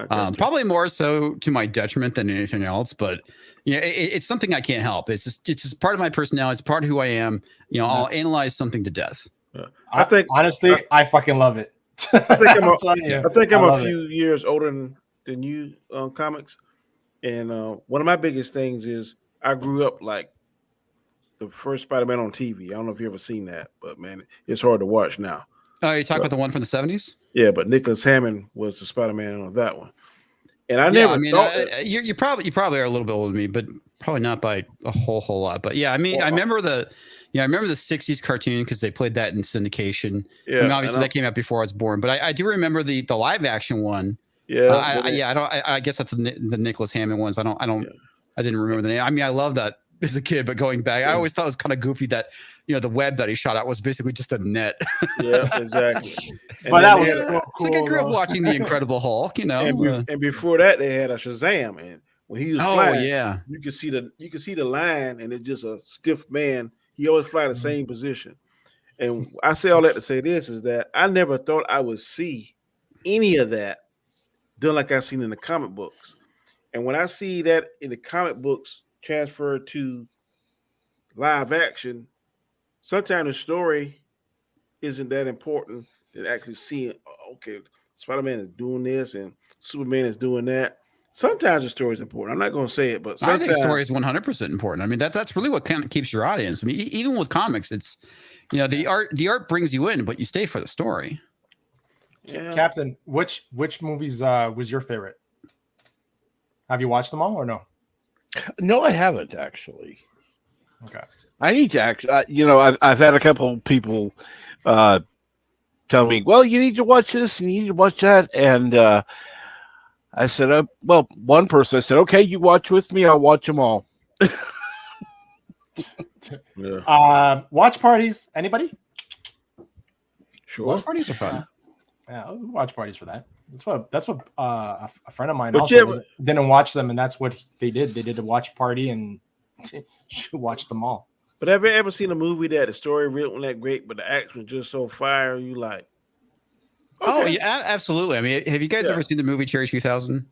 probably more so to my detriment than anything else. But it's something I can't help. It's just part of my personality. It's part of who I am. I'll analyze something to death. I think honestly, I fucking love it. I think I'm a few years older than you on comics, and one of my biggest things is I grew up like the first Spider-Man on TV. I don't know if you ever seen that, but man, it's hard to watch now. Oh, you talking about the one from the 70s? Yeah, but Nicholas Hammond was the Spider-Man on that one, and I never thought you probably are a little bit older than me, but probably not by a whole lot. But yeah, I mean, I remember the 60s cartoon because they played that in syndication. Yeah, I mean, obviously that came out before I was born, but I do remember the live action one. Yeah, I guess that's the Nicholas Hammond ones. I didn't remember the name. I mean, I love that as a kid, but going back, I always thought it was kind of goofy that the web that he shot out was basically just a net. Yeah, exactly. But that was so cool. It's like I grew up watching The Incredible Hulk, And before that, they had a Shazam, and when he was flying, you could see the line, and it's just a stiff man. He always fly the same position. And I say all that to say this is that I never thought I would see any of that done like I've seen in the comic books. And when I see that in the comic books transferred to live action, sometimes the story isn't that important than actually seeing, okay, Spider-Man is doing this and Superman is doing that. Sometimes the story is important. I'm not going to say it, but sometimes I think story is 100% important. I mean, that's really what kind of keeps your audience. I mean, even with comics, it's the art brings you in, but you stay for the story. Yeah. Captain, which movies was your favorite? Have you watched them all or no? No, I haven't actually. Okay. I need to actually. I've had a couple people tell me, "Well, you need to watch this, and you need to watch that," and I said, "Well, one person I said, okay, you watch with me, I'll watch them all." Yeah. Watch parties. Anybody? Sure. Watch parties are fun. Yeah, watch parties for that. That's what a friend of mine also didn't watch them, and that's what they did. They did a watch party and watched them all. But have you ever seen a movie that the story really wasn't that great, but the action was just so fire? You like? Okay. Oh yeah, absolutely. I mean, have you guys ever seen the movie Cherry 2000?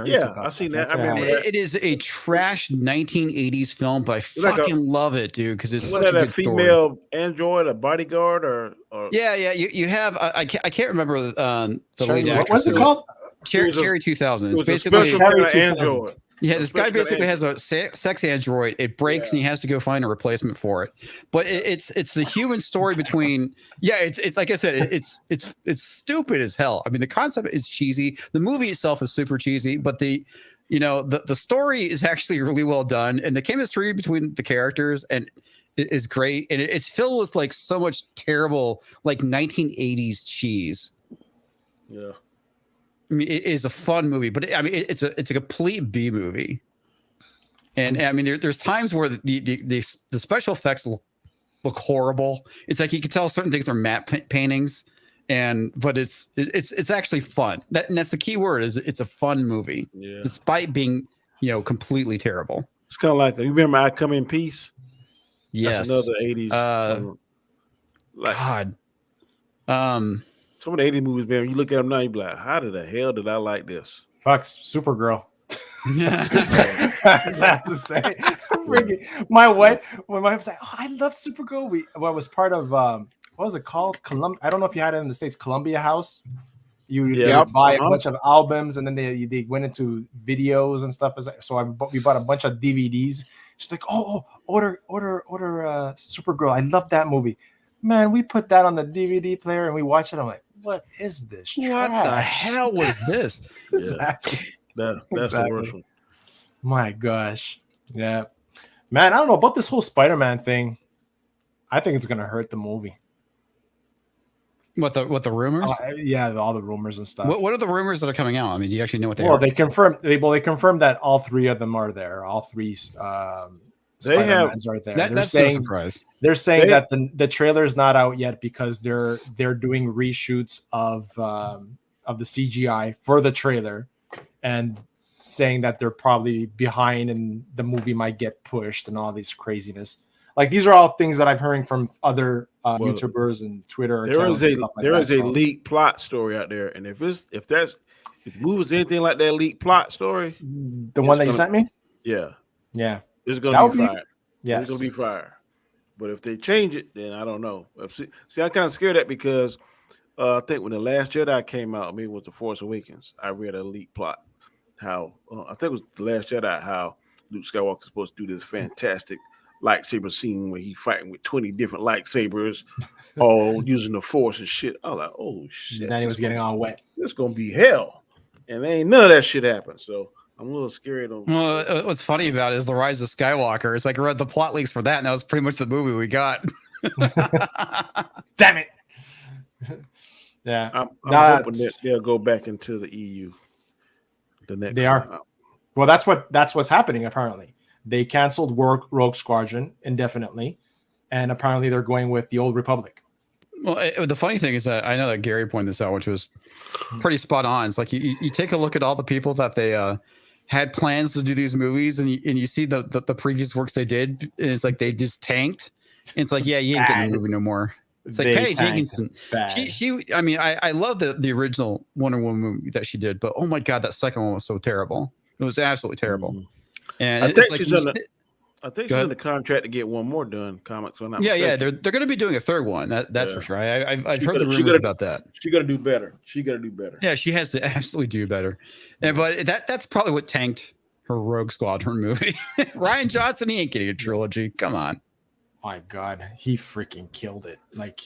Yeah, I've seen that. I remember it is a trash 1980s film, but I fucking love it, dude, because it's such a good female story. Android, a bodyguard, or yeah. You have I can't remember the lead actress. What's it called? Cherry 2000. It's basically an android. Yeah, this guy basically has a sex android. It breaks and he has to go find a replacement for it. But it's the human story between. Yeah, it's like I said, it's stupid as hell. I mean, the concept is cheesy. The movie itself is super cheesy, but the story is actually really well done, and the chemistry between the characters is great, and it's filled with like so much terrible like 1980s cheese. Yeah. I mean, it is a fun movie, but I mean, it's a complete B movie. And I mean, there's times where the special effects look horrible. It's like you can tell certain things are matte paintings, but it's actually fun. That's the key word. Is it's a fun movie, despite being completely terrible. It's kind of like you remember I Come in Peace. Yes, that's another 80s. God. Some of the 80s movies, man, when you look at them now, you be like, how the hell did I like this? Fucks Supergirl. I have to say, my wife was like, "Oh, I love Supergirl." I was part of what was it called? I don't know if you had it in the States, Columbia House. You would buy a bunch of albums, and then they went into videos and stuff. So we bought a bunch of DVDs. She's like, "Oh, order Supergirl. I love that movie." Man, we put that on the DVD player and we watched it. I'm like, what is this? What the hell was this? Exactly. That's exactly. the worst one. My gosh. Yeah. Man, I don't know about this whole Spider-Man thing. I think it's gonna hurt the movie. What the rumors? Yeah, all the rumors and stuff. What are the rumors that are coming out? I mean, do you actually know what they are? Well, they confirmed that all three of them are there. All three Spider-Mans are there. That's no surprise. They're saying that the trailer is not out yet because they're doing reshoots of the CGI for the trailer, and saying that they're probably behind and the movie might get pushed and all these craziness. Like these are all things that I'm hearing from other YouTubers and Twitter. There is a leaked plot story out there, and if the movie is anything like that leaked plot story, the one that you sent me, yeah, it's that gonna be fired. Yes, it's gonna be fired. But if they change it, then I don't know. See, I'm kind of scared of that because I think when The Last Jedi came out, maybe it was The Force Awakens, I read a leaked plot. How I think it was The Last Jedi, how Luke Skywalker is supposed to do this fantastic lightsaber scene where he's fighting with 20 different lightsabers, all using the Force and shit. I was like, oh shit. Then he was getting all wet. It's gonna be hell, and ain't none of that shit happened. So I'm a little scared. Well, what's funny about it is The Rise of Skywalker. It's like I read the plot leaks for that, and that was pretty much the movie we got. Damn it. Yeah, I'm hoping that they'll go back into the EU. They are. Well, that's what's happening. Apparently, they canceled Rogue Squadron indefinitely, and apparently they're going with the Old Republic. Well, the funny thing is that I know that Gary pointed this out, which was pretty spot on. It's like you take a look at all the people that they had plans to do these movies, and you see the previous works they did, and it's like they just tanked. And it's like, yeah, you ain't getting a movie no more. It's like Patty Jenkins. She. I mean, I love the original Wonder Woman movie that she did, but oh my god, that second one was so terrible. It was absolutely terrible. Mm-hmm. And I think she's in the contract to get one more done. Comics. Yeah, they're going to be doing a third one. That's for sure. I've heard the rumors about that. She's going to do better. Yeah, she has to absolutely do better. And but that's probably what tanked her Rogue Squadron movie. Rian Johnson, he ain't getting a trilogy. Come on. My God, he freaking killed it. Like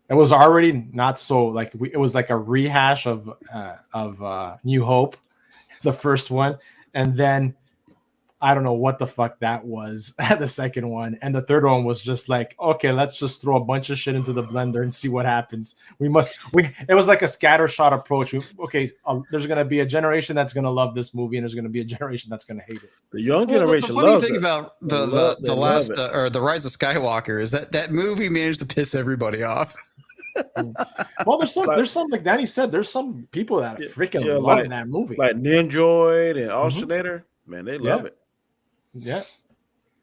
it was already not so like it was like a rehash of New Hope, the first one, and then I don't know what the fuck that was the second one, and the third one was just like, okay, let's just throw a bunch of shit into the blender and see what happens. It was like a scattershot approach. There's gonna be a generation that's gonna love this movie, and there's gonna be a generation that's gonna hate it. The young generation. The funny thing about the last or the Rise of Skywalker is that movie managed to piss everybody off. Well, there's some like Danny said. There's some people that freaking love that movie, like Ninjoid and Alternator. Mm-hmm. Man, they love it. Yeah,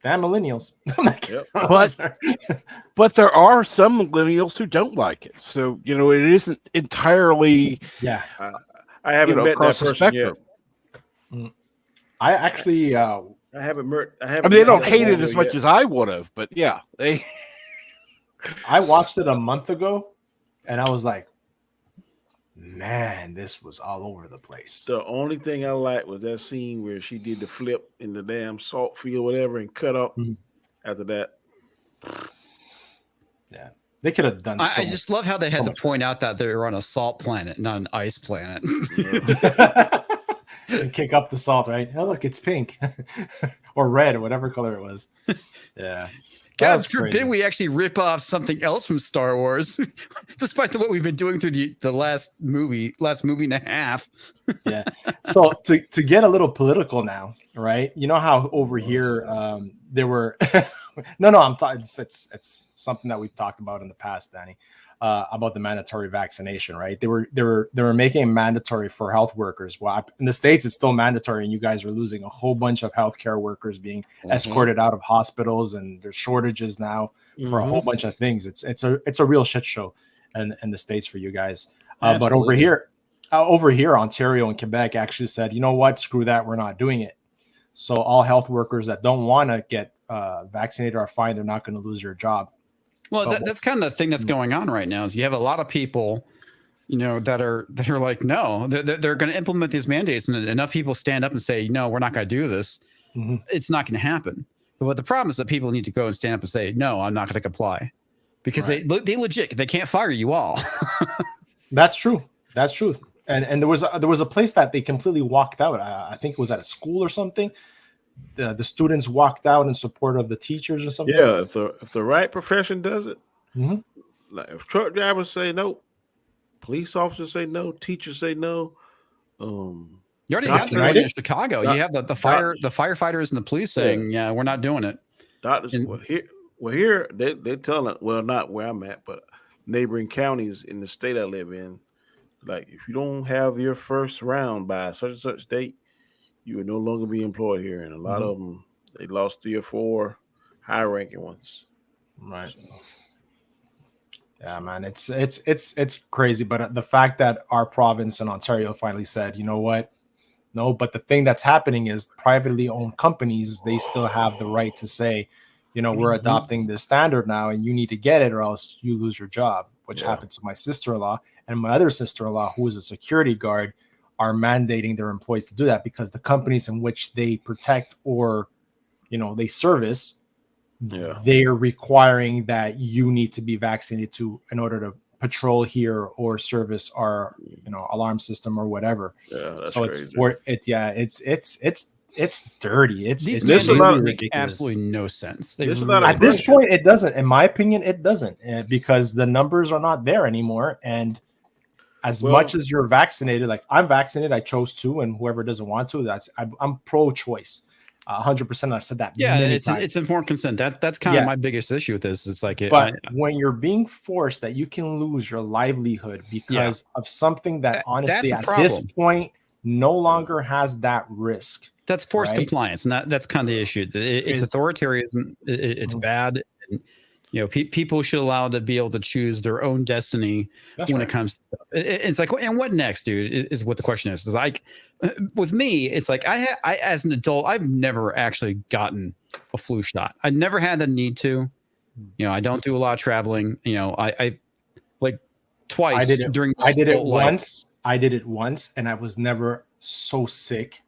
damn millennials. But there are some millennials who don't like it. So it isn't entirely. Yeah, I haven't met that person yet. I actually, I haven't met. I mean, they don't hate it as much as I would have, but yeah, they. I watched it a month ago, and I was like, man, this was all over the place. The only thing I liked was that scene where she did the flip in the damn salt field, whatever, and cut up. Mm-hmm. After that, yeah, they could have done. I just love how they had to point out that they were on a salt planet, not an ice planet. And kick up the salt, right? Oh, look, it's pink or red or whatever color it was. Yeah. God That's forbid crazy. we actually rip off something else from Star Wars, despite what we've been doing through the last movie and a half. Yeah. So to get a little political now, right? You know how over here there were no, I'm talking. It's something that we've talked about in the past, Danny, about the mandatory vaccination, right? They were making it mandatory for health workers. Well, in the States, it's still mandatory, and you guys are losing a whole bunch of healthcare workers being escorted out of hospitals, and there's shortages now for a whole bunch of things. It's a real shit show in the States for you guys. But over here, Ontario and Quebec actually said, you know what, screw that, we're not doing it. So all health workers that don't want to get vaccinated are fine. They're not going to lose their job. Well, that's kind of the thing that's going on right now. Is you have a lot of people, that are like, no, they're going to implement these mandates, and enough people stand up and say, no, we're not going to do this. It's not going to happen. But the problem is that people need to go and stand up and say, no, I'm not going to comply, because they legit, they can't fire you all. That's true. That's true. And there was a place that they completely walked out. I think it was at a school or something. The students walked out in support of the teachers or something. Yeah, if the right profession does it, like if truck drivers say no, police officers say no, teachers say no. You already have that in Chicago. You have the firefighters and the police saying, yeah, we're not doing it. Doctors, here they're telling, well, not where I'm at, but neighboring counties in the state I live in. Like, if you don't have your first round by such and such date, you will no longer be employed here. And a lot of them, they lost 3 or 4 high-ranking ones. Right. Yeah, man, it's crazy. But the fact that our province in Ontario finally said, you know what? No, but the thing that's happening is privately owned companies, they still have the right to say, we're adopting this standard now, and you need to get it or else you lose your job, which happened to my sister-in-law. And my other sister-in-law, who is a security guard, are mandating their employees to do that because the companies in which they protect or, they service, they are requiring that you need to be vaccinated in order to patrol here or service our, alarm system or whatever. Yeah, that's so it's dirty. These mandates make absolutely no sense. At this point, it doesn't. In my opinion, it doesn't, because the numbers are not there anymore. And as much as you're vaccinated, like I'm vaccinated, I chose to, and whoever doesn't want to, I'm pro-choice, 100%. I've said that. Many times. It's informed consent. That's kind of my biggest issue with this. It's like, when you're being forced that you can lose your livelihood because of something that honestly at this point no longer has that risk. That's forced compliance, and that's kind of the issue. It's authoritarianism. It's bad. And, people should allow to be able to choose their own destiny when it comes to stuff. It's like, and what next, dude? Is what the question is. Is like, with me, it's like I as an adult, I've never actually gotten a flu shot. I never had the need to. I don't do a lot of traveling. I like twice. I did it once. I did it once, and I was never so sick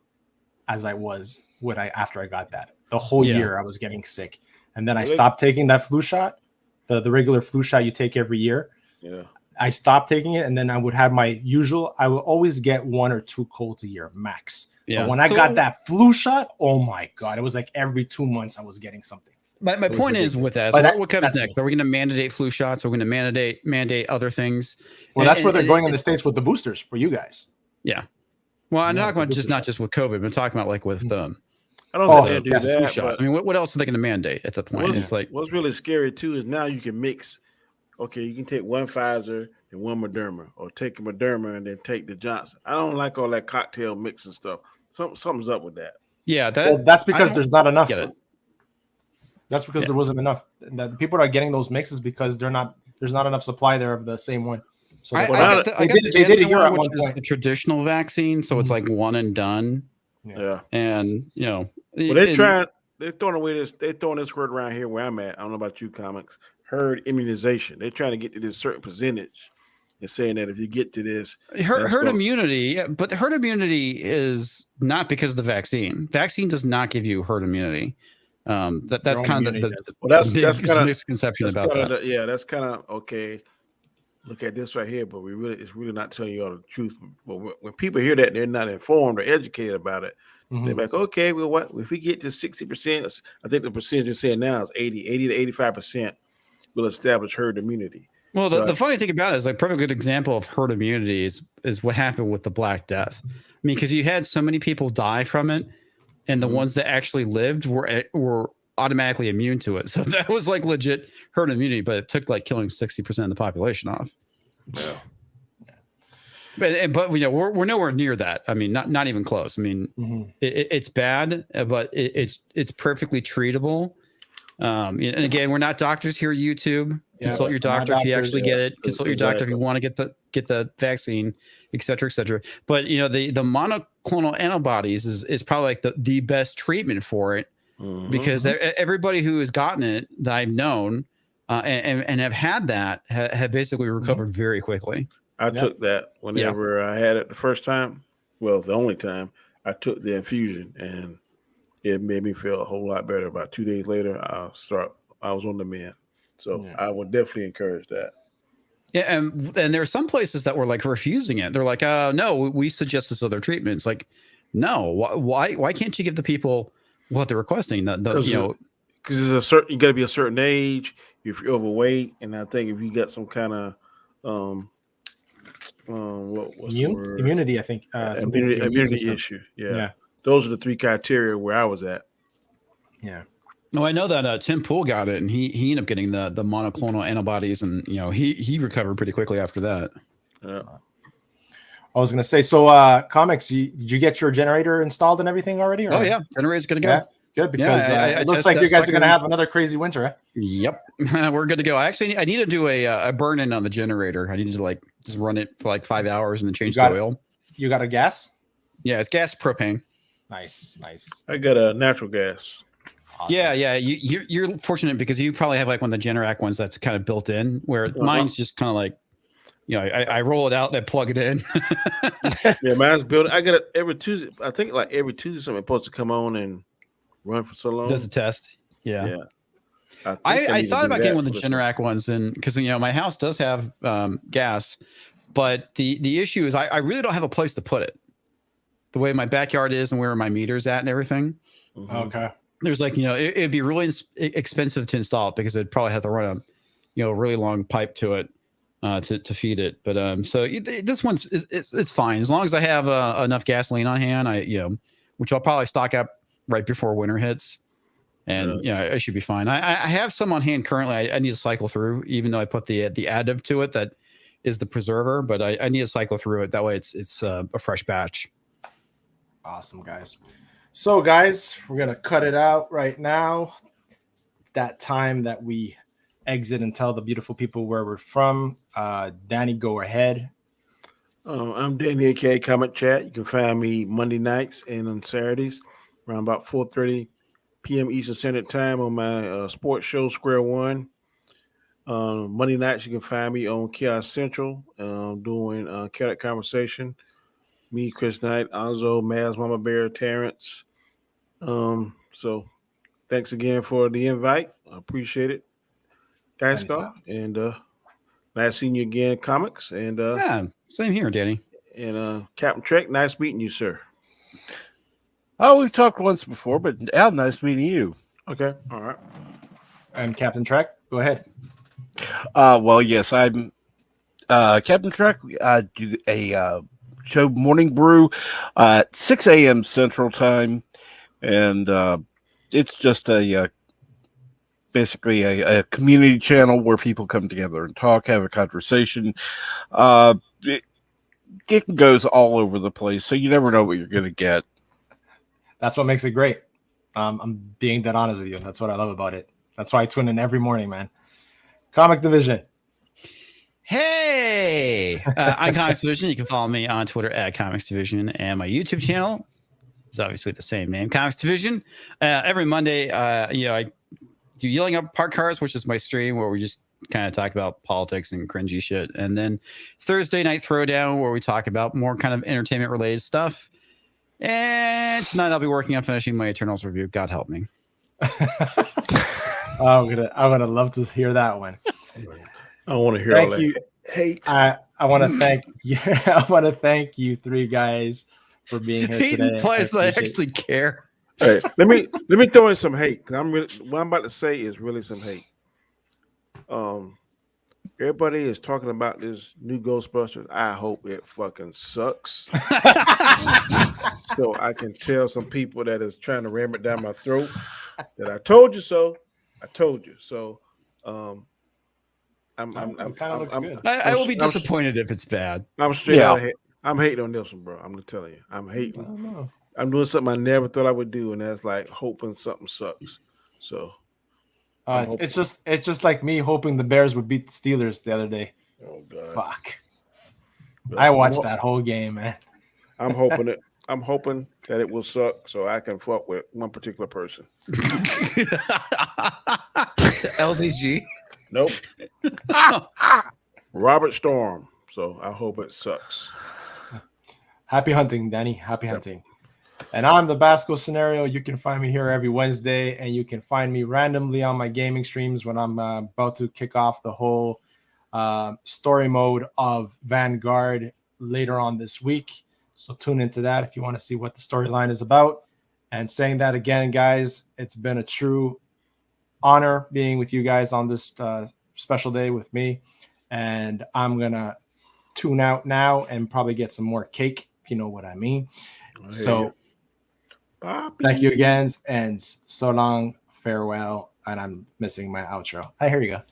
as I was after I got that. The whole year I was getting sick. And then I stopped taking that flu shot, the regular flu shot you take every year. Yeah. I stopped taking it, and then I would have I would always get 1 or 2 colds a year max. Yeah. But when I got that flu shot, oh my God, it was like every 2 months I was getting something. My point is with that, what comes next? Are we going to mandate flu shots? Are we going to mandate other things? Well, that's where they're going in the States with the boosters for you guys. Yeah. Well, I'm talking about not just with COVID, but I'm talking about like with I don't think they do that. Shot. I mean, what else are they going to mandate at the point? It's like what's really scary too is now you can mix. Okay, you can take one Pfizer and one Moderna, or take a Moderna and then take the Johnson. I don't like all that cocktail mix and stuff. Something's up with that. Yeah, that's because there's not enough. That's because there wasn't enough. The people are getting those mixes because there's not enough supply there of the same one. So I got the Janssen, which is the traditional vaccine, so it's like one and done. Yeah, and they're throwing this word around here where I'm at. I don't know about you, comics. Herd immunization. They're trying to get to this certain percentage and saying that if you get to this herd immunity, but herd immunity is not because of the vaccine. Vaccine does not give you herd immunity. That's kind of the big misconception about that. That's kind of okay. look at this right here, but it's really not telling you all the truth. But when people hear that, they're not informed or educated about it. They're like, okay, well, what if we get to 60%? I think the percentage you're saying now is 80 to 85% will establish herd immunity. Well, the funny thing about it is, like, perfect good example of herd immunity is what happened with the Black Death. I mean, because you had so many people die from it, and the ones that actually lived were automatically immune to it. So that was like legit herd immunity, but it took like killing 60% of the population off. Yeah. But you know, we're nowhere near that. I mean, not even close. I mean, it's bad, but it's perfectly treatable. And again, we're not doctors here at YouTube. Consult your doctor if you actually get it. Consult your doctor if you want to get the vaccine, et cetera, et cetera. But you know, the monoclonal antibodies is probably like the best treatment for it, because everybody who has gotten it that I've known and have had that have basically recovered very quickly. I took that whenever I had it the first time. Well, the only time I took the infusion, and it made me feel a whole lot better. About 2 days later, I was on the mend. So I would definitely encourage that. Yeah, and there are some places that were like refusing it. They're like, no, we suggest this other treatment. It's like, no, why can't you give the people what they're requesting? Because you got to be a certain age if you're overweight, and I think if you got some kind of immunity, I think immunity issue. Yeah, those are the 3 criteria where I was at. Yeah. No, I know that Tim Pool got it, and he ended up getting the monoclonal antibodies, and you know he recovered pretty quickly after that. Yeah. I was gonna say, so comics, did you get your generator installed and everything already? Or? Oh yeah, generator's gonna go. Yeah, good, because it looks like you guys are gonna have another crazy winter. Eh? Yep, we're good to go. Actually, I need to do a burn in on the generator. I need to like just run it for like 5 hours and then change the oil. You got a gas? Yeah, it's gas propane. Nice. I got a natural gas. Awesome. Yeah. You're fortunate because you probably have like one of the Generac ones that's kind of built in, where mine's just kind of like, you know, I roll it out, then plug it in. Yeah, mine's built. I got it every Tuesday. I think like every Tuesday, something's supposed to come on and run for so long. Does a test. Yeah. I thought about getting one of the Generac ones, and because you know my house does have gas, but the issue is I really don't have a place to put it. The way my backyard is and where my meter's at and everything. Okay. There's like, you know, it'd be really expensive to install it because it'd probably have to run a really long pipe to it to feed it. But so this one's it's fine as long as I have enough gasoline on hand. Which I'll probably stock up right before winter hits, and I should be fine. I have some on hand currently. I need to cycle through, even though I put the additive to it that is the preserver. But I need to cycle through it that way. It's a fresh batch. Awesome, guys. So, guys, we're going to cut it out right now. It's that time that we exit and tell the beautiful people where we're from. Danny, go ahead. I'm Danny, a.k.a. Comic Chat. You can find me Monday nights and on Saturdays around about 4:30 p.m. Eastern Standard Time on my sports show, Square One. Monday nights, you can find me on Chaos Central doing Chaotic Conversation. Me, Chris Knight, Alzo, Maz, Mama Bear, Terrence. So thanks again for the invite. I appreciate it, guys. And nice seeing you again, comics. And same here, Danny. And Captain Trek, nice meeting you, sir. Oh, we've talked once before, but Al, nice meeting you. Okay, all right. And Captain Trek, go ahead. Well, yes, I'm Captain Trek. I do a show, Morning Brew, at 6 a.m. Central Time, and it's just basically a community channel where people come together and talk, have a conversation. It goes all over the place, so you never know what you're going to get. That's what makes it great. I'm being that honest with you. That's what I love about it. That's why I tune in every morning, man. Comic Division. Hey, I'm Comics Division. You can follow me on Twitter at Comics Division, and my YouTube channel is obviously the same name, Comics Division. Every Monday, I do Yelling Up Park Cars, which is my stream where we just kind of talk about politics and cringy shit. And then Thursday Night Throwdown, where we talk about more kind of entertainment related stuff. And tonight I'll be working on finishing my Eternals review. God help me. I'm gonna love to hear that one. I want to hear Thank you. Hate. I want to thank you. I want to thank you three guys for being here He today. implies that I actually care. Hey, let me throw in some hate because what I'm about to say is really some hate. Everybody is talking about this new Ghostbusters. I hope it fucking sucks. So I can tell some people that is trying to ram it down my throat that I told you so. I told you so. I'm kind of looks good. I will be disappointed if it's bad. I'm straight out of hate. I'm hating on this one, bro. I'm telling you. I'm hating. I don't know. I'm doing something I never thought I would do, and that's like hoping something sucks. So it's just like me hoping the Bears would beat the Steelers the other day. oh god. Fuck. But I watched that whole game, man. I'm hoping that it will suck so I can fuck with one particular person. LDG. Nope. Robert Storm. So I hope it sucks. Happy hunting, Danny. Happy hunting. And I'm the Basco Scenario. You can find me here every Wednesday, and you can find me randomly on my gaming streams when I'm about to kick off the whole story mode of Vanguard later on this week. So tune into that if you want to see what the storyline is about. And saying that again, guys, it's been a true honor being with you guys on this special day with me. And I'm going to tune out now and probably get some more cake, if you know what I mean. So thank you again, and so long, farewell. And I'm missing my outro. Here you go.